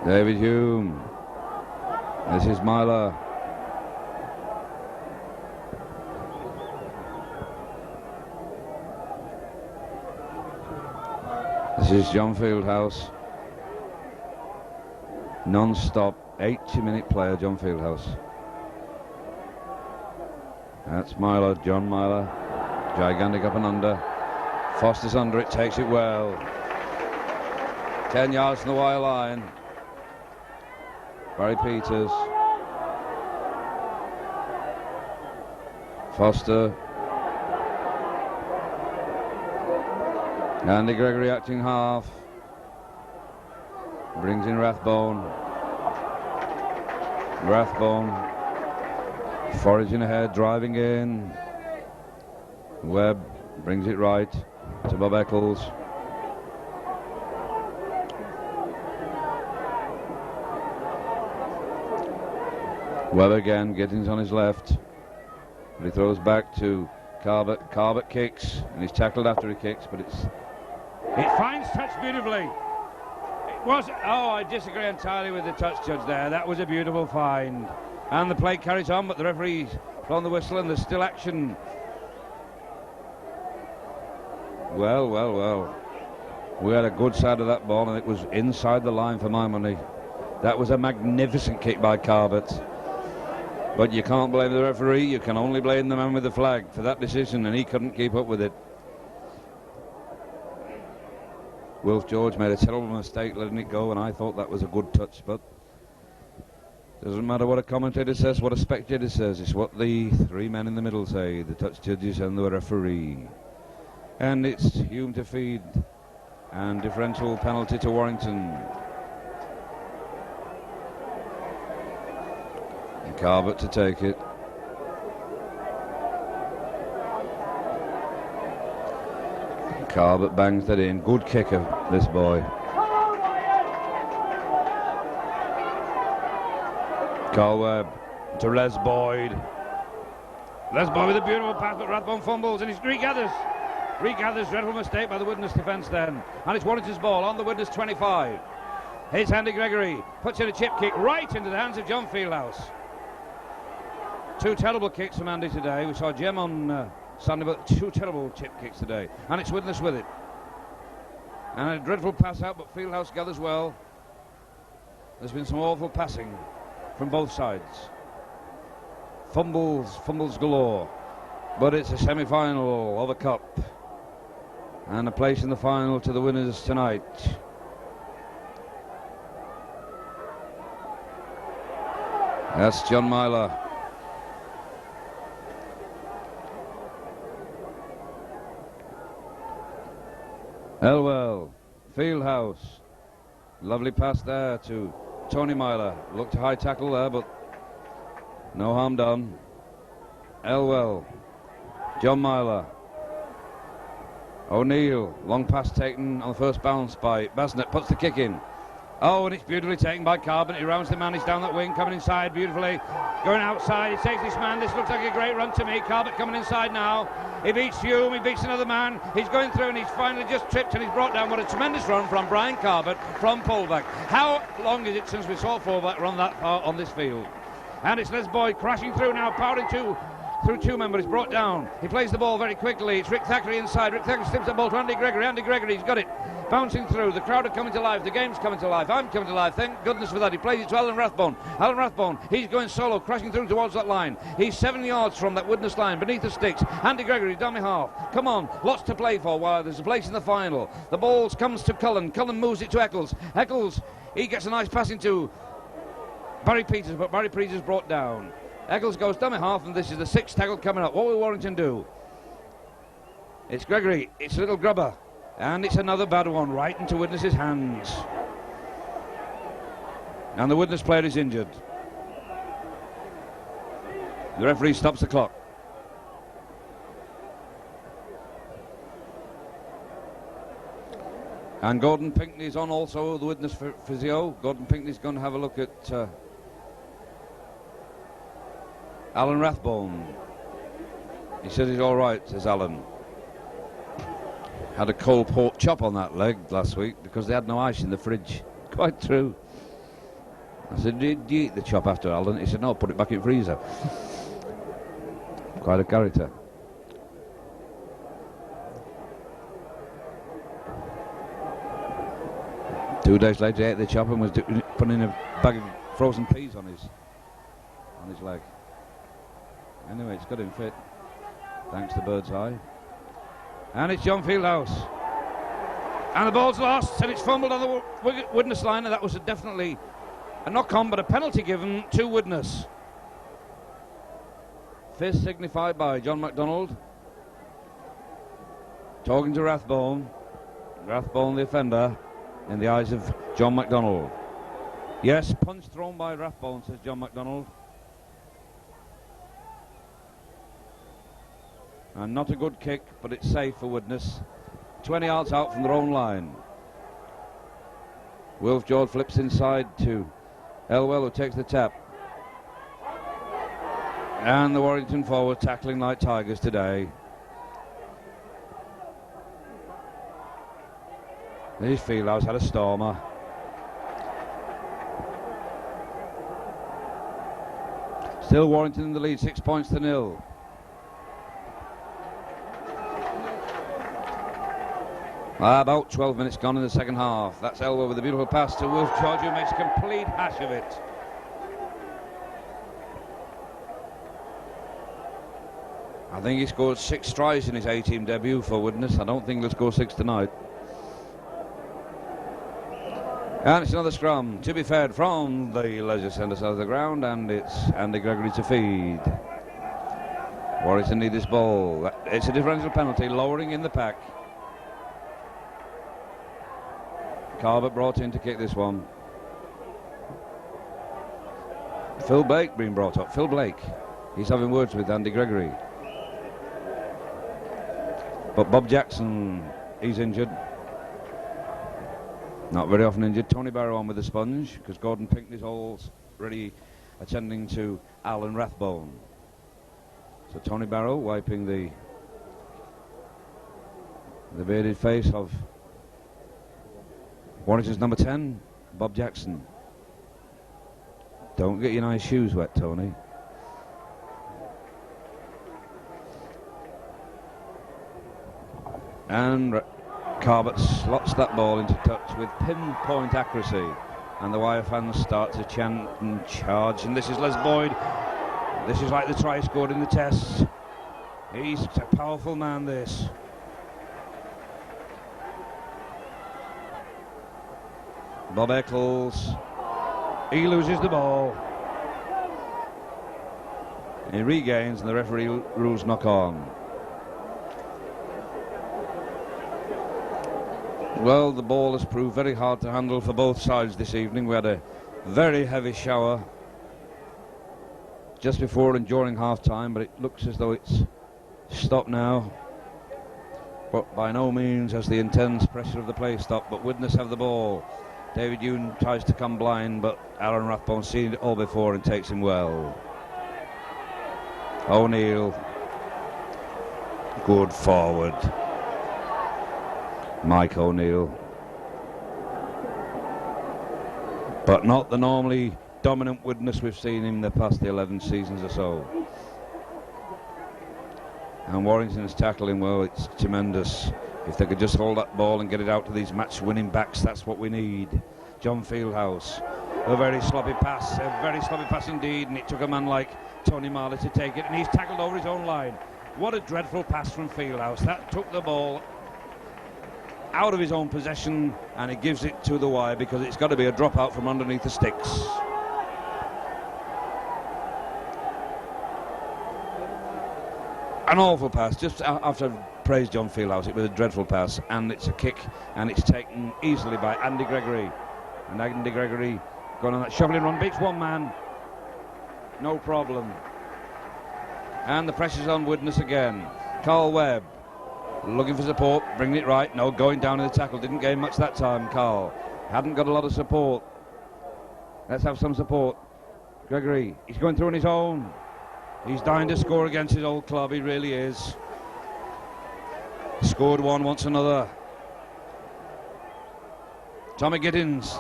David Hume. This is Myler. This is John Fieldhouse. Non-stop, 80-minute player, John Fieldhouse. That's Myler, John Myler. Gigantic up and under. Foster's under it, takes it well. 10 yards from the wire line. Barry Peters. Foster. Andy Gregory acting half. Brings in Rathbone. Rathbone foraging ahead, driving in. Webb brings it right to Bob Eccles. Webb again, Gittins on his left. But he throws back to Carbot. Carbot kicks, and he's tackled after he kicks, but it finds touch beautifully. It was, I disagree entirely with the touch judge there. That was a beautiful find. And the play carries on, but the referee's blown the whistle and there's still action. Well, well, well. We had a good side of that ball, and it was inside the line for my money. That was a magnificent kick by Carbot. But you can't blame the referee, you can only blame the man with the flag for that decision, and he couldn't keep up with it. Wilf George made a terrible mistake letting it go, and I thought that was a good touch, but doesn't matter what a commentator says, what a spectator says, it's what the three men in the middle say, the touch judges and the referee. And it's Hume to feed, and differential penalty to Warrington. And Carbot to take it. Carbot bangs that in. Good kicker, this boy. Carl Webb to Les Boyd. Les Boyd with a beautiful pass, but Rathbone fumbles and he regathers. Regathers, dreadful mistake by the Widnes defence then. And it's Warrington's ball on the Widnes 25. Here's Andy Gregory, puts in a chip kick right into the hands of John Fieldhouse. Two terrible kicks from Andy today. We saw Jem on Sunday, but two terrible chip kicks today. And it's Widnes with it. And a dreadful pass out, but Fieldhouse gathers well. There's been some awful passing from both sides. Fumbles galore. But it's a semi-final of a cup. And a place in the final to the winners tonight. That's John Myler. Elwell, Fieldhouse. Lovely pass there to Tony Myler. Looked a high tackle there, but no harm done. Elwell, John Myler. O'Neill, long pass taken on the first bounce by Basnett, puts the kick in. Oh, and it's beautifully taken by Carbon. He rounds the man, he's down that wing, coming inside beautifully. Going outside, he takes this man. This looks like a great run to me. Carbon coming inside now. He beats Hume, he beats another man. He's going through and he's finally just tripped and he's brought down. What a tremendous run from Brian Carbot from pullback. How long is it since we saw fullback run that far on this field? And it's Les Boyd crashing through now, powering through two men, but he's brought down. He plays the ball very quickly. It's Rick Thackeray inside. Rick Thackeray slips the ball to Andy Gregory. Andy Gregory's got it. Bouncing through. The crowd are coming to life. The game's coming to life. I'm coming to life. Thank goodness for that. He plays it to Alan Rathbone. Alan Rathbone, he's going solo, crashing through towards that line. He's 7 yards from that Widnes line, beneath the sticks. Andy Gregory, dummy half. Come on, lots to play for while there's a place in the final. The ball comes to Cullen. Cullen moves it to Eccles. Eccles, he gets a nice pass into Barry Peters, but Barry Peters brought down. Eccles goes dummy half, and this is the sixth tackle coming up. What will Warrington do? It's Gregory, it's Little Grubber, and it's another bad one right into Widnes' hands. And the Widnes player is injured. The referee stops the clock. And Gordon Pinkney's on also, the Widnes physio. Gordon Pinkney's going to have a look at Alan Rathbone. He says he's all right, says Alan. Had a cold pork chop on that leg last week because they had no ice in the fridge. Quite true. I said, did you eat the chop after, Alan? He said, no, put it back in freezer. Quite a character. Two days later, he ate the chop and was putting a bag of frozen peas on his leg. Anyway, it's got him fit, thanks to Bird's Eye. And it's John Fieldhouse. And the ball's lost, and it's fumbled on the Widnes line, and that was definitely a knock-on, but a penalty given to Widnes. Fist signified by John MacDonald. Talking to Rathbone. Rathbone, the offender, in the eyes of John MacDonald. Yes, punch thrown by Rathbone, says John MacDonald. And not a good kick, but it's safe for Widnes. 20 yards out from their own line. Wilf George flips inside to Elwell, who takes the tap. And the Warrington forward tackling like tigers today. These Fieldhouse had a stormer. Still Warrington in the lead, 6 points to 0. About 12 minutes gone in the second half. That's Elwood with a beautiful pass to Wolf George, who makes a complete hash of it. I think he scored 6 tries in his A-team debut for Widnes. I don't think he'll score 6 tonight. And it's another scrum to be fed from the leisure centre side of the ground, and it's Andy Gregory to feed. Warrington need this ball. It's a differential penalty, lowering in the pack. Carbot brought in to kick this one. Phil Blake being brought up. Phil Blake. He's having words with Andy Gregory. But Bob Jackson, he's injured. Not very often injured. Tony Barrow on with the sponge, because Gordon Pinkney's already attending to Alan Rathbone. So Tony Barrow wiping the bearded face of Warrington's number 10, Bob Jackson. Don't get your nice shoes wet, Tony. And Carbot slots that ball into touch with pinpoint accuracy, and the Wire fans start to chant and charge. And this is Les Boyd. This is like the try scored in the tests. He's a powerful man, this. Bob Eccles, he loses the ball. He regains, and the referee rules knock on. Well, the ball has proved very hard to handle for both sides this evening. We had a very heavy shower just before and during half-time, but it looks as though it's stopped now. But by no means has the intense pressure of the play stopped, but Widnes have the ball. David Yoon tries to come blind, but Alan Rathbone's seen it all before and takes him well. O'Neill, good forward. Mike O'Neill. But not the normally dominant Widnes we've seen in the past 11 seasons or so. And Warrington's tackling, well, it's tremendous. If they could just hold that ball and get it out to these match-winning backs, that's what we need. John Fieldhouse, a very sloppy pass indeed, and it took a man like Tony Marley to take it, and he's tackled over his own line. What a dreadful pass from Fieldhouse. That took the ball out of his own possession, and he gives it to the Wire because it's got to be a dropout from underneath the sticks. An awful pass. Just after I've praised John Fieldhouse, it was a dreadful pass, and it's a kick, and it's taken easily by Andy Gregory. And Andy Gregory going on that shoveling run, beats one man, no problem. And the pressure's on Widnes again. Carl Webb looking for support, bringing it right. No, going down in the tackle. Didn't gain much that time, Carl. Hadn't got a lot of support. Let's have some support. Gregory, he's going through on his own. He's dying to score against his old club, he really is. Scored one, wants another. Tommy Giddins.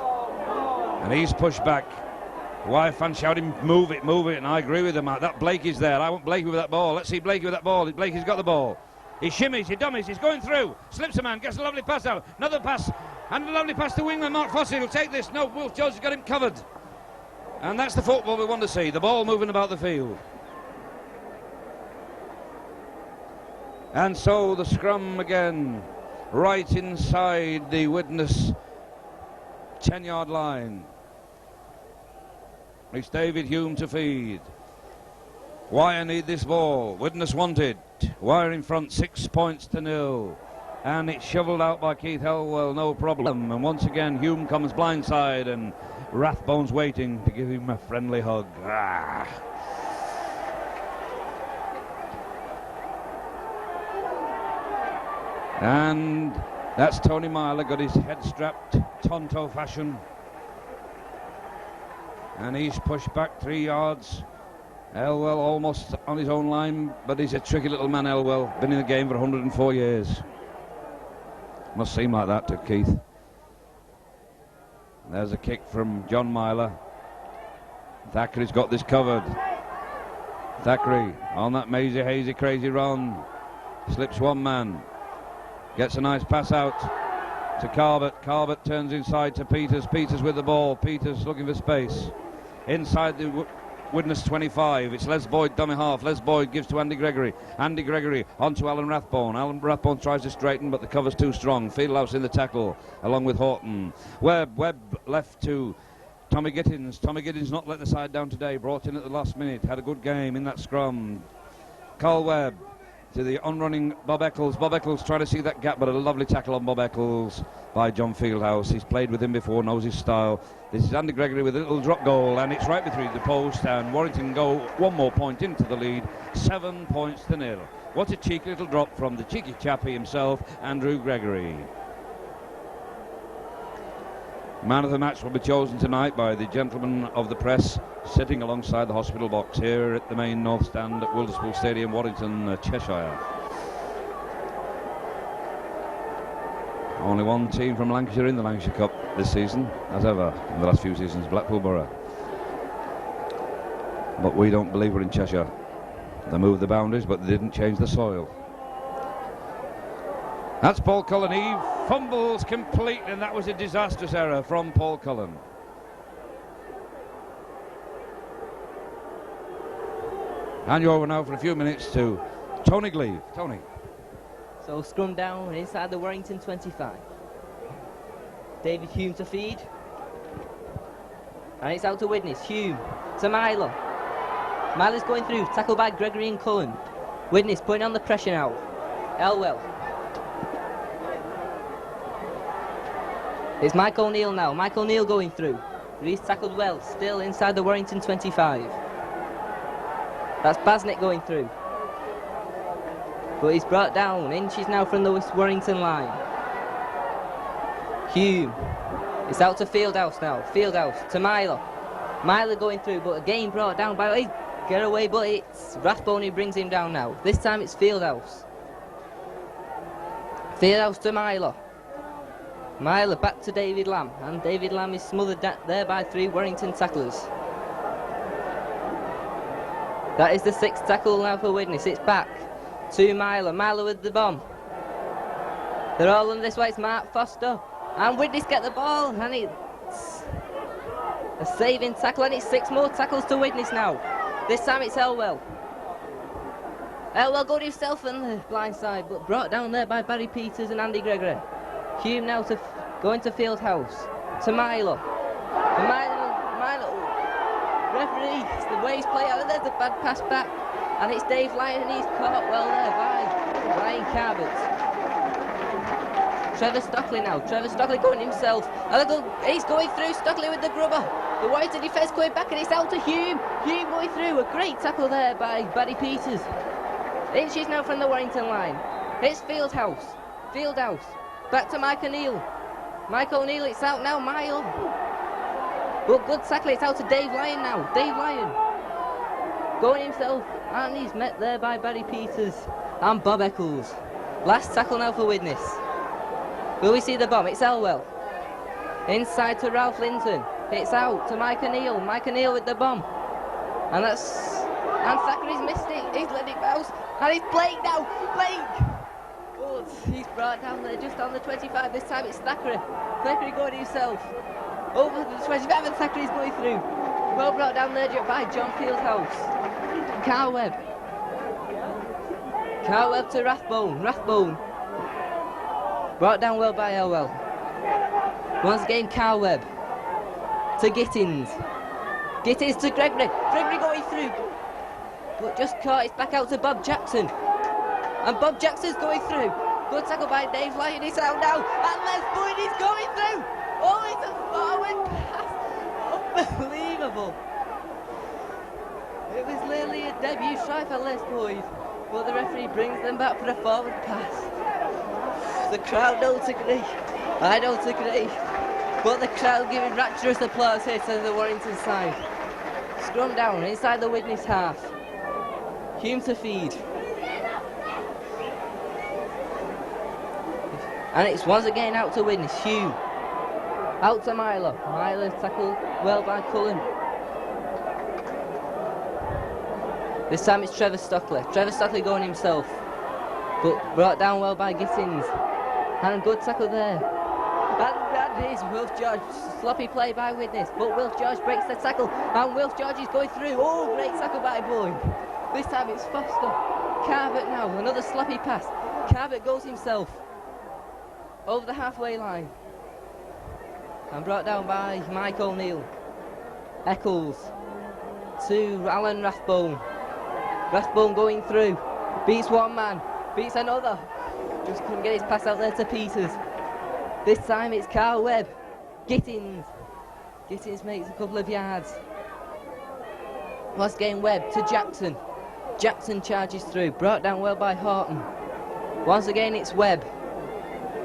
And he's pushed back. Wire fans shouting, move it, and I agree with them. That Blake is there. I want Blakey with that ball. Let's see Blakey with that ball. Blakey's got the ball. He shimmies, he dummies, he's going through. Slips a man, gets a lovely pass out. Another pass, and a lovely pass to wingman Mark Fossey. He'll take this. No, Wolf George has got him covered. And that's the football we want to see. The ball moving about the field. And so the scrum again, right inside the Widnes 10-yard line. It's David Hume to feed. Wire need this ball. Widnes wanted. Wire in front, 6 points to 0. And it's shoveled out by Keith Helwell, no problem. And once again, Hume comes blindside, and Rathbone's waiting to give him a friendly hug. And that's Tony Myler, got his head strapped Tonto fashion, and he's pushed back 3 yards Elwell almost on his own line, but he's a tricky little man, Elwell. Been in the game for 104 years. Must seem like that to Keith. There's a kick from John Myler. Thackeray's got this covered. Thackeray on that mazy, hazy, crazy run. Slips one man. Gets a nice pass out to Carbett. Carbett turns inside to Peters. Peters with the ball. Peters looking for space. Inside the Widnes 25. It's Les Boyd, dummy half. Les Boyd gives to Andy Gregory. Andy Gregory on to Alan Rathbone. Alan Rathbone tries to straighten, but the cover's too strong. Fieldhouse in the tackle, along with Horton. Webb left to Tommy Gittins. Tommy Gittins not let the side down today. Brought in at the last minute. Had a good game in that scrum. Carl Webb to the on-running Bob Eccles. Bob Eccles trying to see that gap, but a lovely tackle on Bob Eccles by John Fieldhouse. He's played with him before, knows his style. This is Andy Gregory with a little drop goal, and it's right between the post, and Warrington go one more point into the lead, 7 points to 0. What a cheeky little drop from the cheeky chappie himself, Andrew Gregory. Man of the match will be chosen tonight by the gentleman of the press sitting alongside the hospital box here at the main north stand at Wilderspool Stadium, Warrington, Cheshire. Only one team from Lancashire in the Lancashire Cup this season, as ever in the last few seasons, Blackpool Borough. But we don't believe we're in Cheshire. They moved the boundaries, but they didn't change the soil. That's Paul Cullen. He fumbles completely, and that was a disastrous error from Paul Cullen. Hand you over now for a few minutes to Tony Gleave. Tony. So scrum down inside the Warrington 25. David Hume to feed. And it's out to Widnes. Hume to Myler. Myler's going through. Tackled by Gregory and Cullen. Widnes putting on the pressure now. Elwell. It's Mike O'Neill now. Mike O'Neill going through. He's tackled well. Still inside the Warrington 25. That's Basnick going through. But he's brought down inches now from the Warrington line. Hume. It's out to Fieldhouse now. Fieldhouse to Myler. Myler going through, but again brought down by... Get away, but it's Rathbone who brings him down now. This time it's Fieldhouse. Fieldhouse to Myler. Myler back to David Lamb, and David Lamb is smothered there by 3 Warrington tacklers. That is the 6th tackle now for Widnes. It's back to Myler. Myler with the bomb. They're all on this way. It's Mark Foster. And Widnes get the ball, and it's a saving tackle, and it's 6 more tackles to Widnes now. This time it's Elwell. Elwell got himself on the blind side, but brought down there by Barry Peters and Andy Gregory. Hume now to going to Fieldhouse. To Myler. Myler. Referee, it's the way he's played out. There's a bad pass back. And it's Dave Lyon, and he's caught well there by Ryan Carbett. Trevor Stockley now. Trevor Stockley going himself. He's going through. Stockley with the grubber. The Warrington defence going back, and it's out to Hume. Hume going through. A great tackle there by Barry Peters. Inches now from the Warrington line. It's Fieldhouse. Fieldhouse. Back to Mike O'Neill. Mike O'Neill, it's out now. Mile. But good tackle. It's out to Dave Lyon now. Dave Lyon. Going himself. And he's met there by Barry Peters and Bob Eccles. Last tackle now for Widnes. Will we see the bomb? It's Elwell. Inside to Ralph Linton. It's out to Mike O'Neill. Mike O'Neill with the bomb. And Thackeray's missed it. He's let it bounce. And it's Blake now. Blake. But he's brought down there just on the 25. This time it's Thackeray. Thackeray going himself. Over the 25 and Thackeray's going through. Well brought down there by John Fieldhouse. Carl Webb. Carl Webb to Rathbone. Rathbone. Brought down well by Elwell. Once again, Carl Webb. To Gittins. Gittins to Gregory. Gregory going through. But just caught. It's back out to Bob Jackson. And Bob Jackson's going through. Good tackle by Dave Lyon. It's out now. And Les Boyd is going through. Oh, it's a forward pass. Unbelievable. It was literally a debut try for Les Boyd. But the referee brings them back for a forward pass. The crowd don't agree. I don't agree. But the crowd giving rapturous applause here to the Warrington side. Scrum down inside the Widnes half. Keep him to feed. And it's once again out to Widnes. Hugh. Out to Myler. Myler tackled well by Cullen. This time it's Trevor Stockley. Trevor Stockley going himself. But brought down well by Gittins. And a good tackle there. And that is Wilf George. Sloppy play by Widnes. But Wilf George breaks the tackle. And Wilf George is going through. Oh, great tackle by Boyd. This time it's Foster. Carvert now. Another sloppy pass. Carvert goes himself. Over the halfway line. And brought down by Mike O'Neill. Eccles. To Alan Rathbone. Rathbone going through. Beats one man. Beats another. Just couldn't get his pass out there to Peters. This time it's Carl Webb. Gittins. Gittins makes a couple of yards. Once again Webb to Jackson. Jackson charges through. Brought down well by Horton. Once again it's Webb.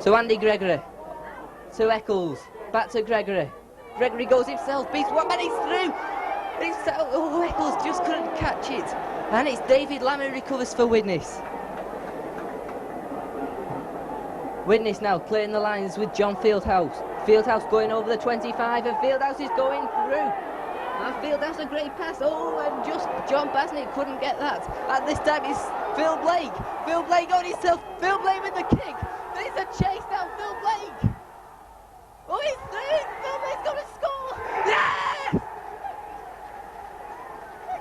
To Andy Gregory. To Eccles. Back to Gregory. Gregory goes himself. Beats one and he's through. Oh, Eccles just couldn't catch it. And it's David Lamb who recovers for Widnes. Widnes now clearing the lines with John Fieldhouse. Fieldhouse going over the 25 and Fieldhouse is going through. And Fieldhouse a great pass. Oh, and just John Basnick couldn't get that. And this time it's Phil Blake. Phil Blake on himself. Phil Blake with the kick. There's a chase now. Phil Blake. Oh, he's through. Phil Blake's going to score. Yes!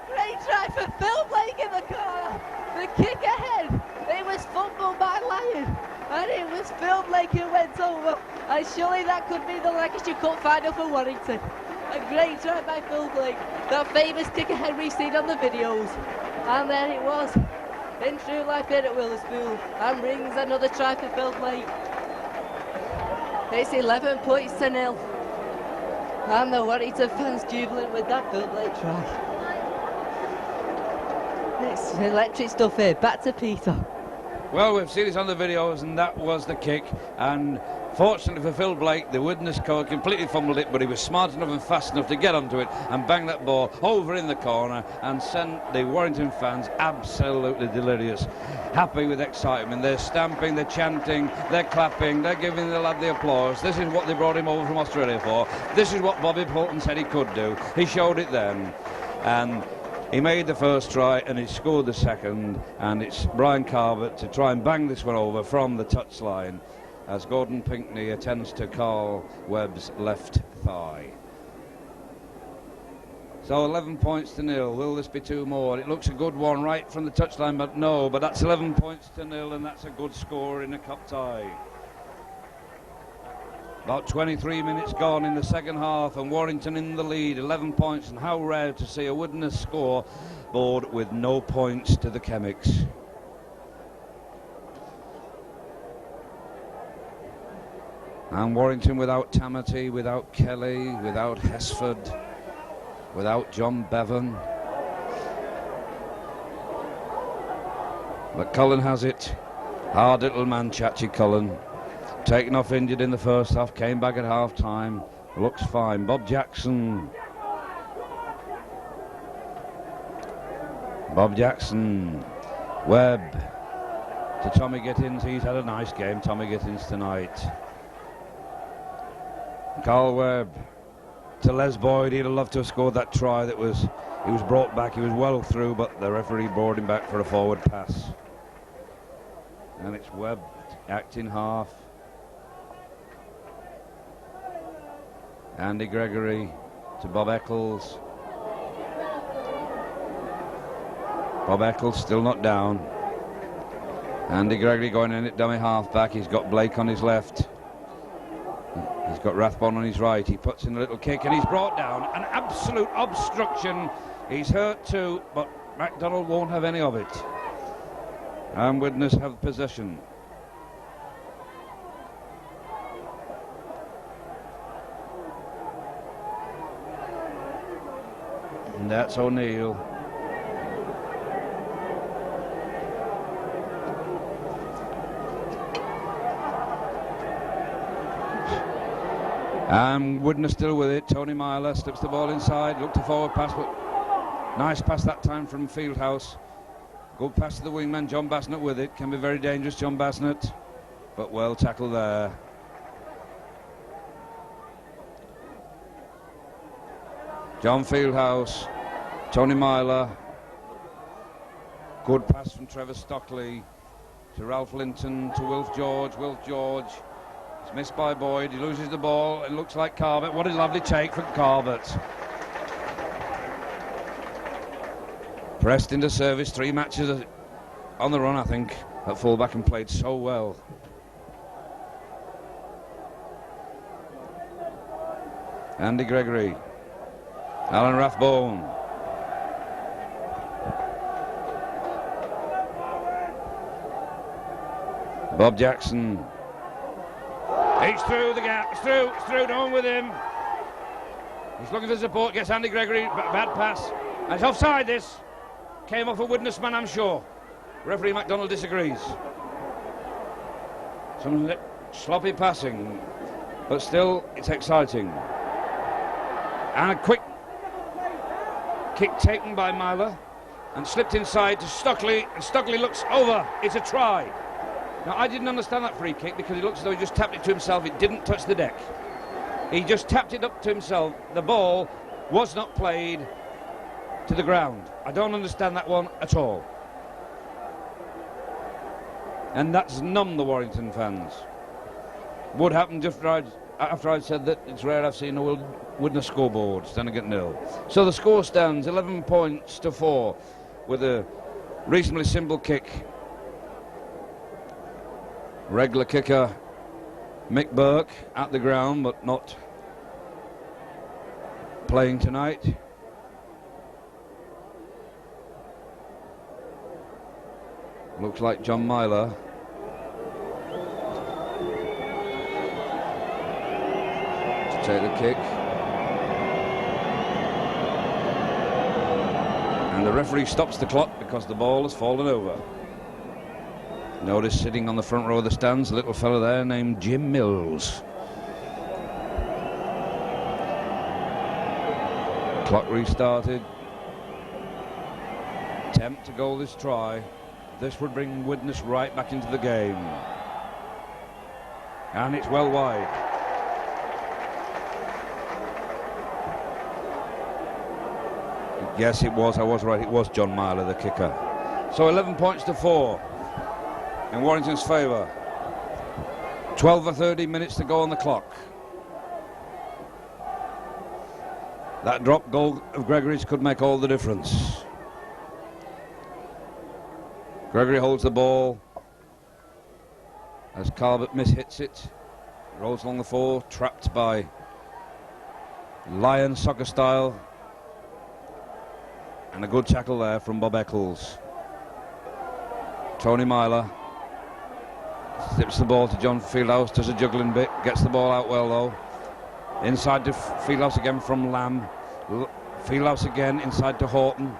Great try for Phil Blake in the corner. The kick ahead. It was fumbled by Lyon. And it was Phil Blake who went over. And surely that could be the Lancashire Cup final for Warrington. A great try by Phil Blake. That famous kick ahead we've seen on the videos. And there it was. In true life here at Witherspoon. And rings another try for Phil Blake. It's 11 points to 0. And the Warrington fans jubilant with that Phil Blake try. It's electric stuff here. Back to Peter. Well, we've seen it on the videos, and that was the kick. And fortunately for Phil Blake, the Widnes coach completely fumbled it, but he was smart enough and fast enough to get onto it and bang that ball over in the corner and send the Warrington fans absolutely delirious. Happy with excitement. They're stamping, they're chanting, they're clapping, they're giving the lad the applause. This is what they brought him over from Australia for. This is what Bobby Bolton said he could do. He showed it then. And he made the first try and he scored the second, and it's Brian Carvert to try and bang this one over from the touchline as Gordon Pinkney attends to Carl Webb's left thigh. So 11 points to 0. Will this be two more? It looks a good one right from the touchline, but no. But that's 11 points to 0, and that's a good score in a cup tie. About 23 minutes gone in the second half, and Warrington in the lead, 11 points, and how rare to see a Widnes score board with no points to the Chemics. And Warrington without Tamati, without Kelly, without Hesford, without John Bevan. But Cullen has it. Hard little man, Chachi Cullen. Taken off injured in the first half, came back at half time, looks fine. Bob Jackson. Bob Jackson. Webb to Tommy Gittins. He's had a nice game, Tommy Gittins, tonight. Carl Webb to Les Boyd. He'd have loved to have scored that try. He was brought back, he was well through, but the referee brought him back for a forward pass. And it's Webb acting half. Andy Gregory to Bob Eccles. Bob Eccles still not down. Andy Gregory going in at dummy half back. He's got Blake on his left. He's got Rathbone on his right. He puts in a little kick and he's brought down. An absolute obstruction. He's hurt too, but MacDonald won't have any of it. And Widnes have possession. And that's O'Neill. And Widnes still with it. Tony Myler slips the ball inside, looked a forward pass, but nice pass that time from Fieldhouse. Good pass to the wingman, John Basnett with it. Can be very dangerous, John Basnett. But well tackled there. John Fieldhouse, Tony Myler. Good pass from Trevor Stockley to Ralph Linton to Wilf George. Wilf George. It's missed by Boyd. He loses the ball. It looks like Carbett. What a lovely take from Carbett. Pressed into service. 3 matches on the run, I think, at fullback and played so well. Andy Gregory. Alan Rathbone. Bob Jackson. He's through the gap. It's through. No one with him. He's looking for support. Gets Andy Gregory. Bad pass. And it's offside, this. Came off a Widnes man, I'm sure. Referee MacDonald disagrees. Some sloppy passing. But still, it's exciting. And a quick kick taken by Myler and slipped inside to Stockley, and Stockley looks over. It's a try. Now, I didn't understand that free kick because it looks as though he just tapped it to himself. It didn't touch the deck. He just tapped it up to himself. The ball was not played to the ground. I don't understand that one at all. And that's numbed the Warrington fans. Would happen just after I'd said that it's rare I've seen a Widnes scoreboard standing at 0. So the score stands 11 points to 4 with a reasonably simple kick. Regular kicker Mick Burke at the ground, but not playing tonight. Looks like John Myler. To take the kick. And the referee stops the clock because the ball has fallen over. Notice sitting on the front row of the stands, a little fellow there named Jim Mills. Clock restarted. Attempt to goal this try. This would bring Widnes right back into the game. And it's well wide. Yes, it was. I was right. It was John Myler, the kicker. So 11 points to 4 in Warrington's favour. 12 or 13 minutes to go on the clock. That drop goal of Gregory's could make all the difference. Gregory holds the ball as Carbett mishits it. Rolls along the floor, trapped by Lion soccer style. And a good tackle there from Bob Eccles. Tony Myler slips the ball to John Fieldhouse, does a juggling bit, gets the ball out well though. Inside to Fieldhouse again from Lamb. Fieldhouse again inside to Horton.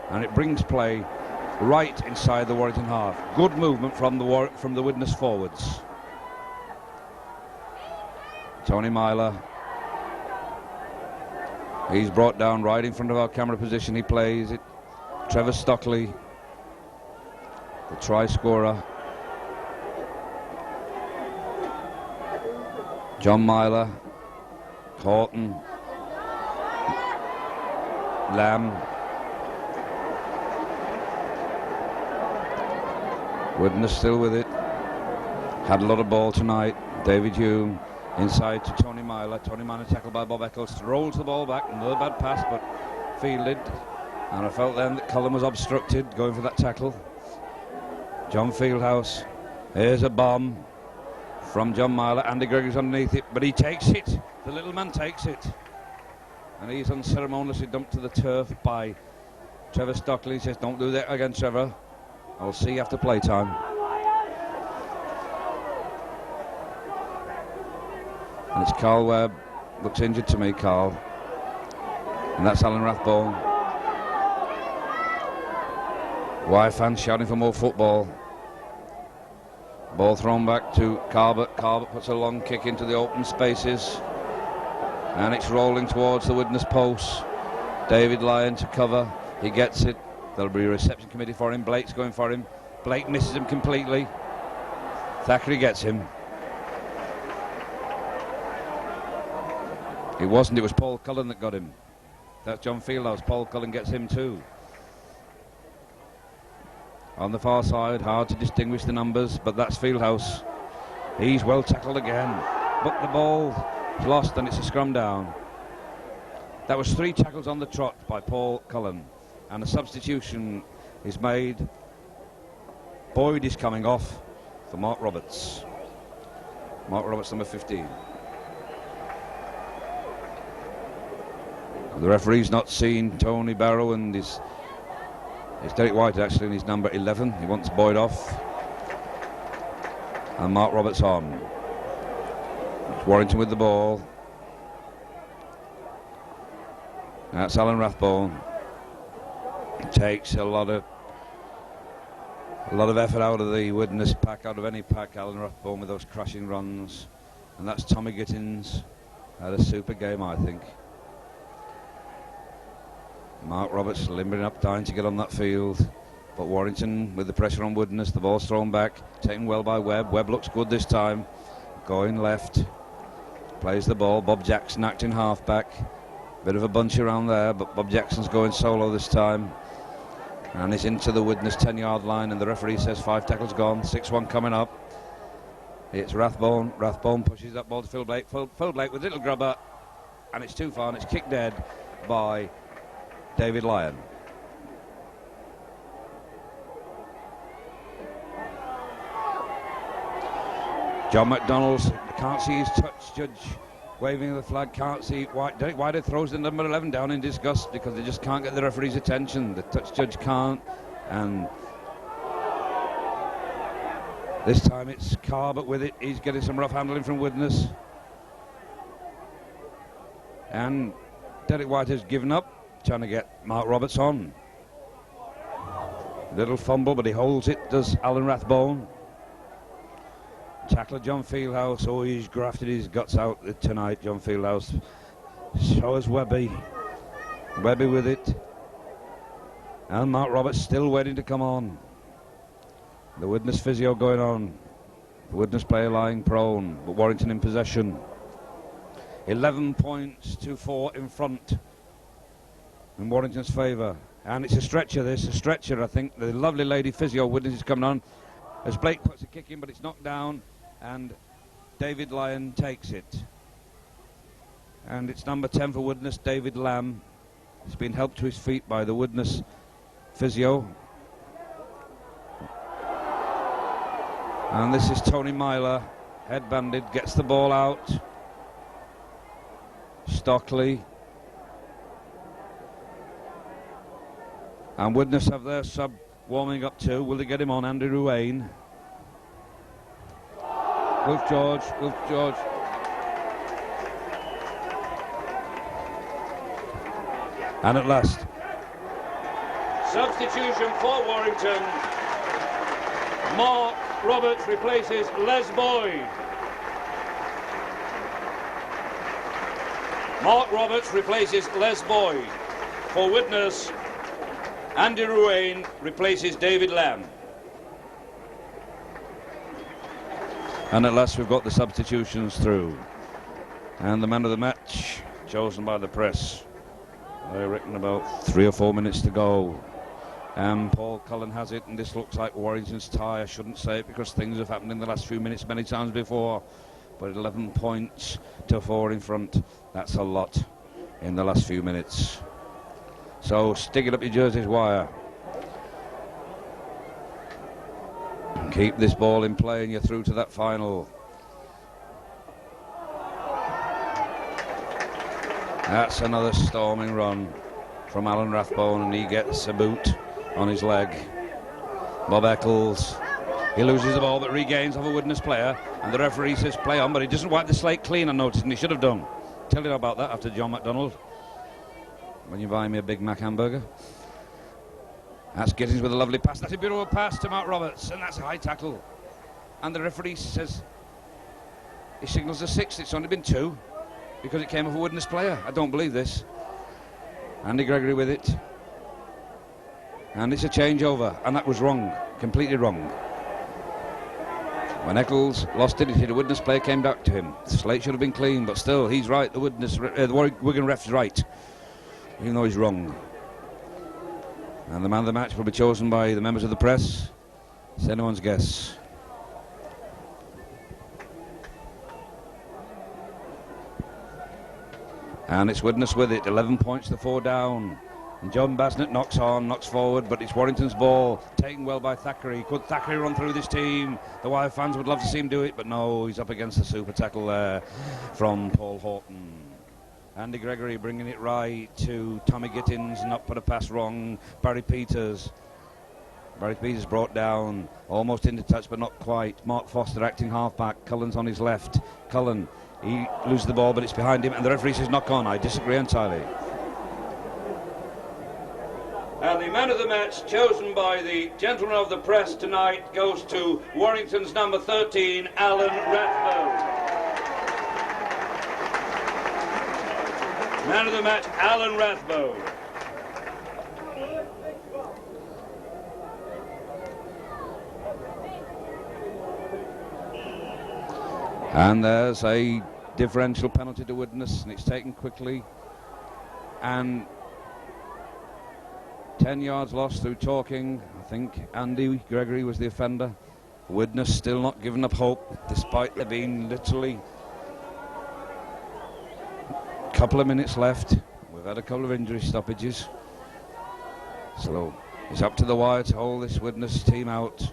And it brings play right inside the Warrington half. Good movement from the Widnes forwards. Tony Myler. He's brought down right in front of our camera position. He plays it. Trevor Stockley, the try scorer. John Myler, Horton, Lamb. Widnes still with it. Had a lot of ball tonight. David Hume inside to Tony Myler. Tony Myler tackled by Bob Eccles. Rolls the ball back. Another bad pass, but fielded. And I felt then that Cullen was obstructed going for that tackle. John Fieldhouse. Here's a bomb from John Myler. Andy Gregory's underneath it, but he takes it. The little man takes it. And he's unceremoniously dumped to the turf by Trevor Stockley. He says, "Don't do that again, Trevor. I'll see you after playtime." And it's Carl Webb. Looks injured to me, Carl. And that's Alan Rathbone. Y fans shouting for more football. Ball thrown back to Carbett. Carbett puts a long kick into the open spaces. And it's rolling towards the Widnes post. David Lyon to cover. He gets it. There'll be a reception committee for him. Blake's going for him. Blake misses him completely. Thackeray gets him. It wasn't, it was Paul Cullen that got him. That's John Fieldhouse. Paul Cullen gets him too. On the far side, hard to distinguish the numbers, but that's Fieldhouse. He's well tackled again, but the ball is lost and it's a scrum down. That was 3 tackles on the trot by Paul Cullen, and a substitution is made. Boyd is coming off for Mark Roberts. Mark Roberts, number 15. The referee's not seen Tony Barrow, and it's Derek White actually in his number 11. He wants Boyd off. And Mark Roberts on. It's Warrington with the ball. That's Alan Rathbone. It takes a lot of effort out of the Widnes pack, out of any pack, Alan Rathbone, with those crashing runs. And that's Tommy Gittins. Had a super game, I think. Mark Roberts limbering up, dying to get on that field. But Warrington with the pressure on Widnes, the ball's thrown back, taken well by Webb. Webb looks good this time. Going left. Plays the ball. Bob Jackson acting halfback. Bit of a bunch around there, but Bob Jackson's going solo this time. And he's into the Widnes 10-yard line, and the referee says 5 tackles gone, 6-1 coming up. It's Rathbone. Rathbone pushes that ball to Phil Blake. Phil Blake with a little grubber, and it's too far, and it's kicked dead by David Lyon. John McDonald can't see his touch. Judge waving the flag, can't see White. Derek Whitehead throws the number 11 down in disgust because they just can't get the referee's attention. The touch judge can't, and this time it's Carr, but with it he's getting some rough handling from Widnes. And Derek White has given up, trying to get Mark Roberts on. Little fumble, but he holds it, does Alan Rathbone. Tackler John Fieldhouse. Oh, he's grafted his guts out tonight, John Fieldhouse. So is Webby. Webby with it. And Mark Roberts still waiting to come on. The Widnes physio going on. The Widnes player lying prone, but Warrington in possession. 11 points to 4 in front in Warrington's favour. And it's a stretcher, this, a stretcher, I think. The lovely lady physio, Widnes, is coming on as Blake puts a kick in, but it's knocked down, and David Lyon takes it. And it's number 10 for Widnes, David Lamb. He's been helped to his feet by the Widnes physio. And this is Tony Myler, headbanded, gets the ball out. Stockley. And Widnes have their sub warming up too. Will they get him on? Andy Ruane. Wilf George. And at last, substitution for Warrington. Mark Roberts replaces Les Boyd. Mark Roberts replaces Les Boyd. For Widnes, Andy Ruane replaces David Lamb. and at last we've got the substitutions through. And the man of the match, chosen by the press. I reckon about 3 or 4 minutes to go. And Paul Cullen has it, and this looks like Warrington's tie. I shouldn't say it because things have happened in the last few minutes many times before. But 11 points to 4 in front. That's a lot in the last few minutes. So stick it up your jersey's wire. And keep this ball in play and you're through to that final. That's another storming run from Alan Rathbone, and he gets a boot on his leg. Bob Eccles, he loses the ball but regains of a Widnes player, and the referee says play on, but he doesn't wipe the slate clean, I noticed, and he should have done. Tell you about that after John McDonald, when you buy me a Big Mac hamburger. That's Gittins with a lovely pass. That's a beautiful pass to Mark Roberts, and that's a high tackle. And the referee says he signals a 6. It's only been 2 because it came off a Widnes player. I don't believe this. Andy Gregory with it. And it's a changeover, and that was wrong, completely wrong. When Eccles lost it, he hit a Widnes player, came back to him. The slate should have been clean, but still, he's right. The Wigan ref's right, even though he's wrong. And the man of the match will be chosen by the members of the press. It's anyone's guess. And it's Widnes with it, 11 points to 4 down. And John Basnett knocks forward, but it's Warrington's ball, taken well by Thackeray. Could Thackeray run through this team? The Wire fans would love to see him do it, but no, he's up against the super tackle there from Paul Horton. Andy Gregory bringing it right to Tommy Gittins, not put a pass wrong. Barry Peters brought down, almost into touch, but not quite. Mark Foster acting halfback, Cullen's on his left. Cullen, he loses the ball, but it's behind him, and the referee says knock on. I disagree entirely. And the man of the match chosen by the gentleman of the press tonight goes to Warrington's number 13, Alan Rathbone. Man of the match, Alan Rathbone. And there's a differential penalty to Widnes, and it's taken quickly. And 10 yards lost through talking. I think Andy Gregory was the offender. Widnes still not giving up hope, despite there being literally a couple of minutes left. We've had a couple of injury stoppages. So it's up to the Wire to hold this Widnes team out.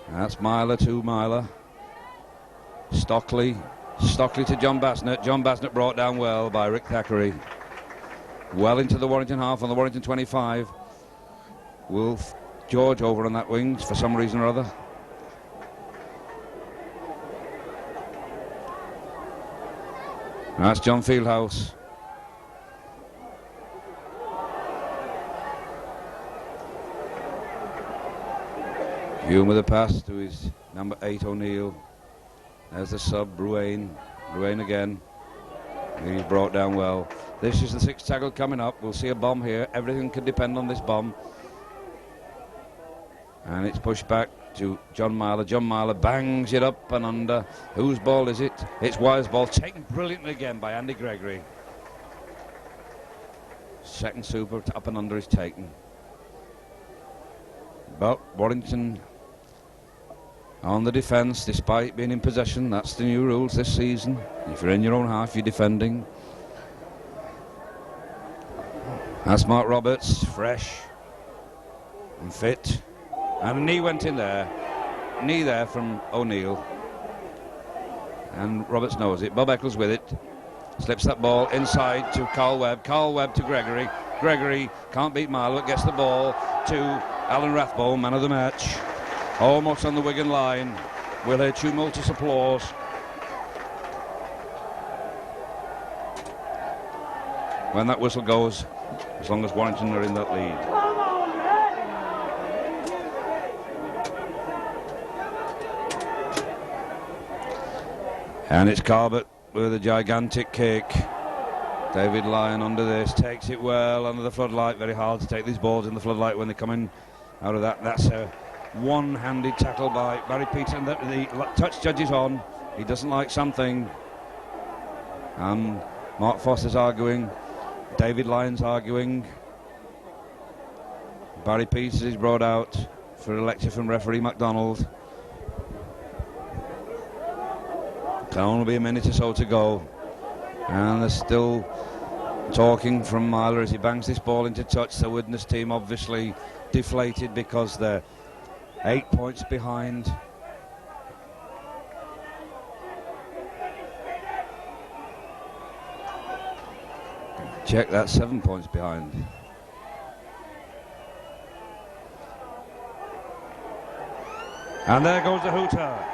That's Myler to Myler. Stockley to John Basnett. John Basnett brought down well by Rick Thackeray. Well into the Warrington half on the Warrington 25. Wolf George over on that wing for some reason or other. That's John Fieldhouse. Hume with a pass to his number 8 O'Neill. There's the sub, Ruane again. He's brought down well. This is the 6th tackle coming up. We'll see a bomb here. Everything can depend on this bomb. And it's pushed back to John Myler. John Myler bangs it up and under. Whose ball is it? It's Wire's ball, taken brilliantly again by Andy Gregory. Second super up and under is taken. But Warrington on the defence, despite being in possession. That's the new rules this season. If you're in your own half, you're defending. That's Mark Roberts, fresh and fit. And a knee went in there. Knee there from O'Neill. And Roberts knows it. Bob Eccles with it. Slips that ball inside to Carl Webb. Carl Webb to Gregory. Gregory can't beat Marlow. Gets the ball to Alan Rathbone, man of the match. Almost on the Wigan line. We'll hear tumultuous applause. When that whistle goes, as long as Warrington are in that lead. And it's Carbett with a gigantic kick. David Lyon under this, takes it well under the floodlight. Very hard to take these balls in the floodlight when they're coming out of that. That's a one-handed tackle by Barry Peter, and the touch judge is on. He doesn't like something. Mark Foster's arguing. David Lyon's arguing. Barry Peters is brought out for a lecture from referee MacDonald. Can only be a minute or so to go. And there's still talking from Myler as he bangs this ball into touch. The Widnes team obviously deflated because they're 8 points behind. Check that, 7 points behind. And there goes the hooter.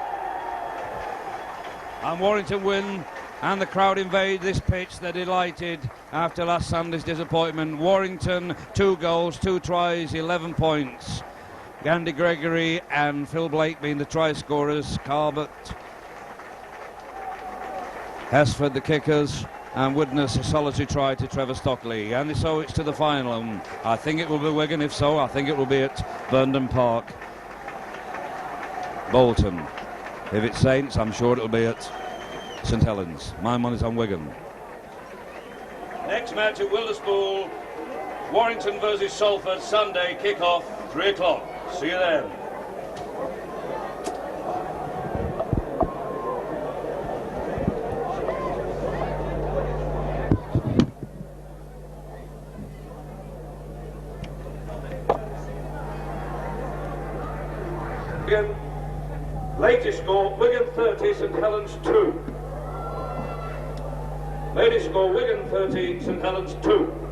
And Warrington win, and the crowd invade this pitch. They're delighted after last Sunday's disappointment. Warrington, 2 goals, 2 tries, 11 points. Andy Gregory and Phil Blake being the try scorers. Carbett, Hesford the kickers. and Widnes a solitary try to Trevor Stockley, and so it's to the final, and I think it will be Wigan. If so, I think it will be at Burnden Park. Bolton. If it's Saints, I'm sure it will be at St Helens. My money's on Wigan. Next match at Wilderspool, Warrington versus Salford, Sunday, kick-off, 3 o'clock. See you then. Wigan, latest score, Wigan 30, St Helens 2. Latest score, Wigan 30, St Helens 2.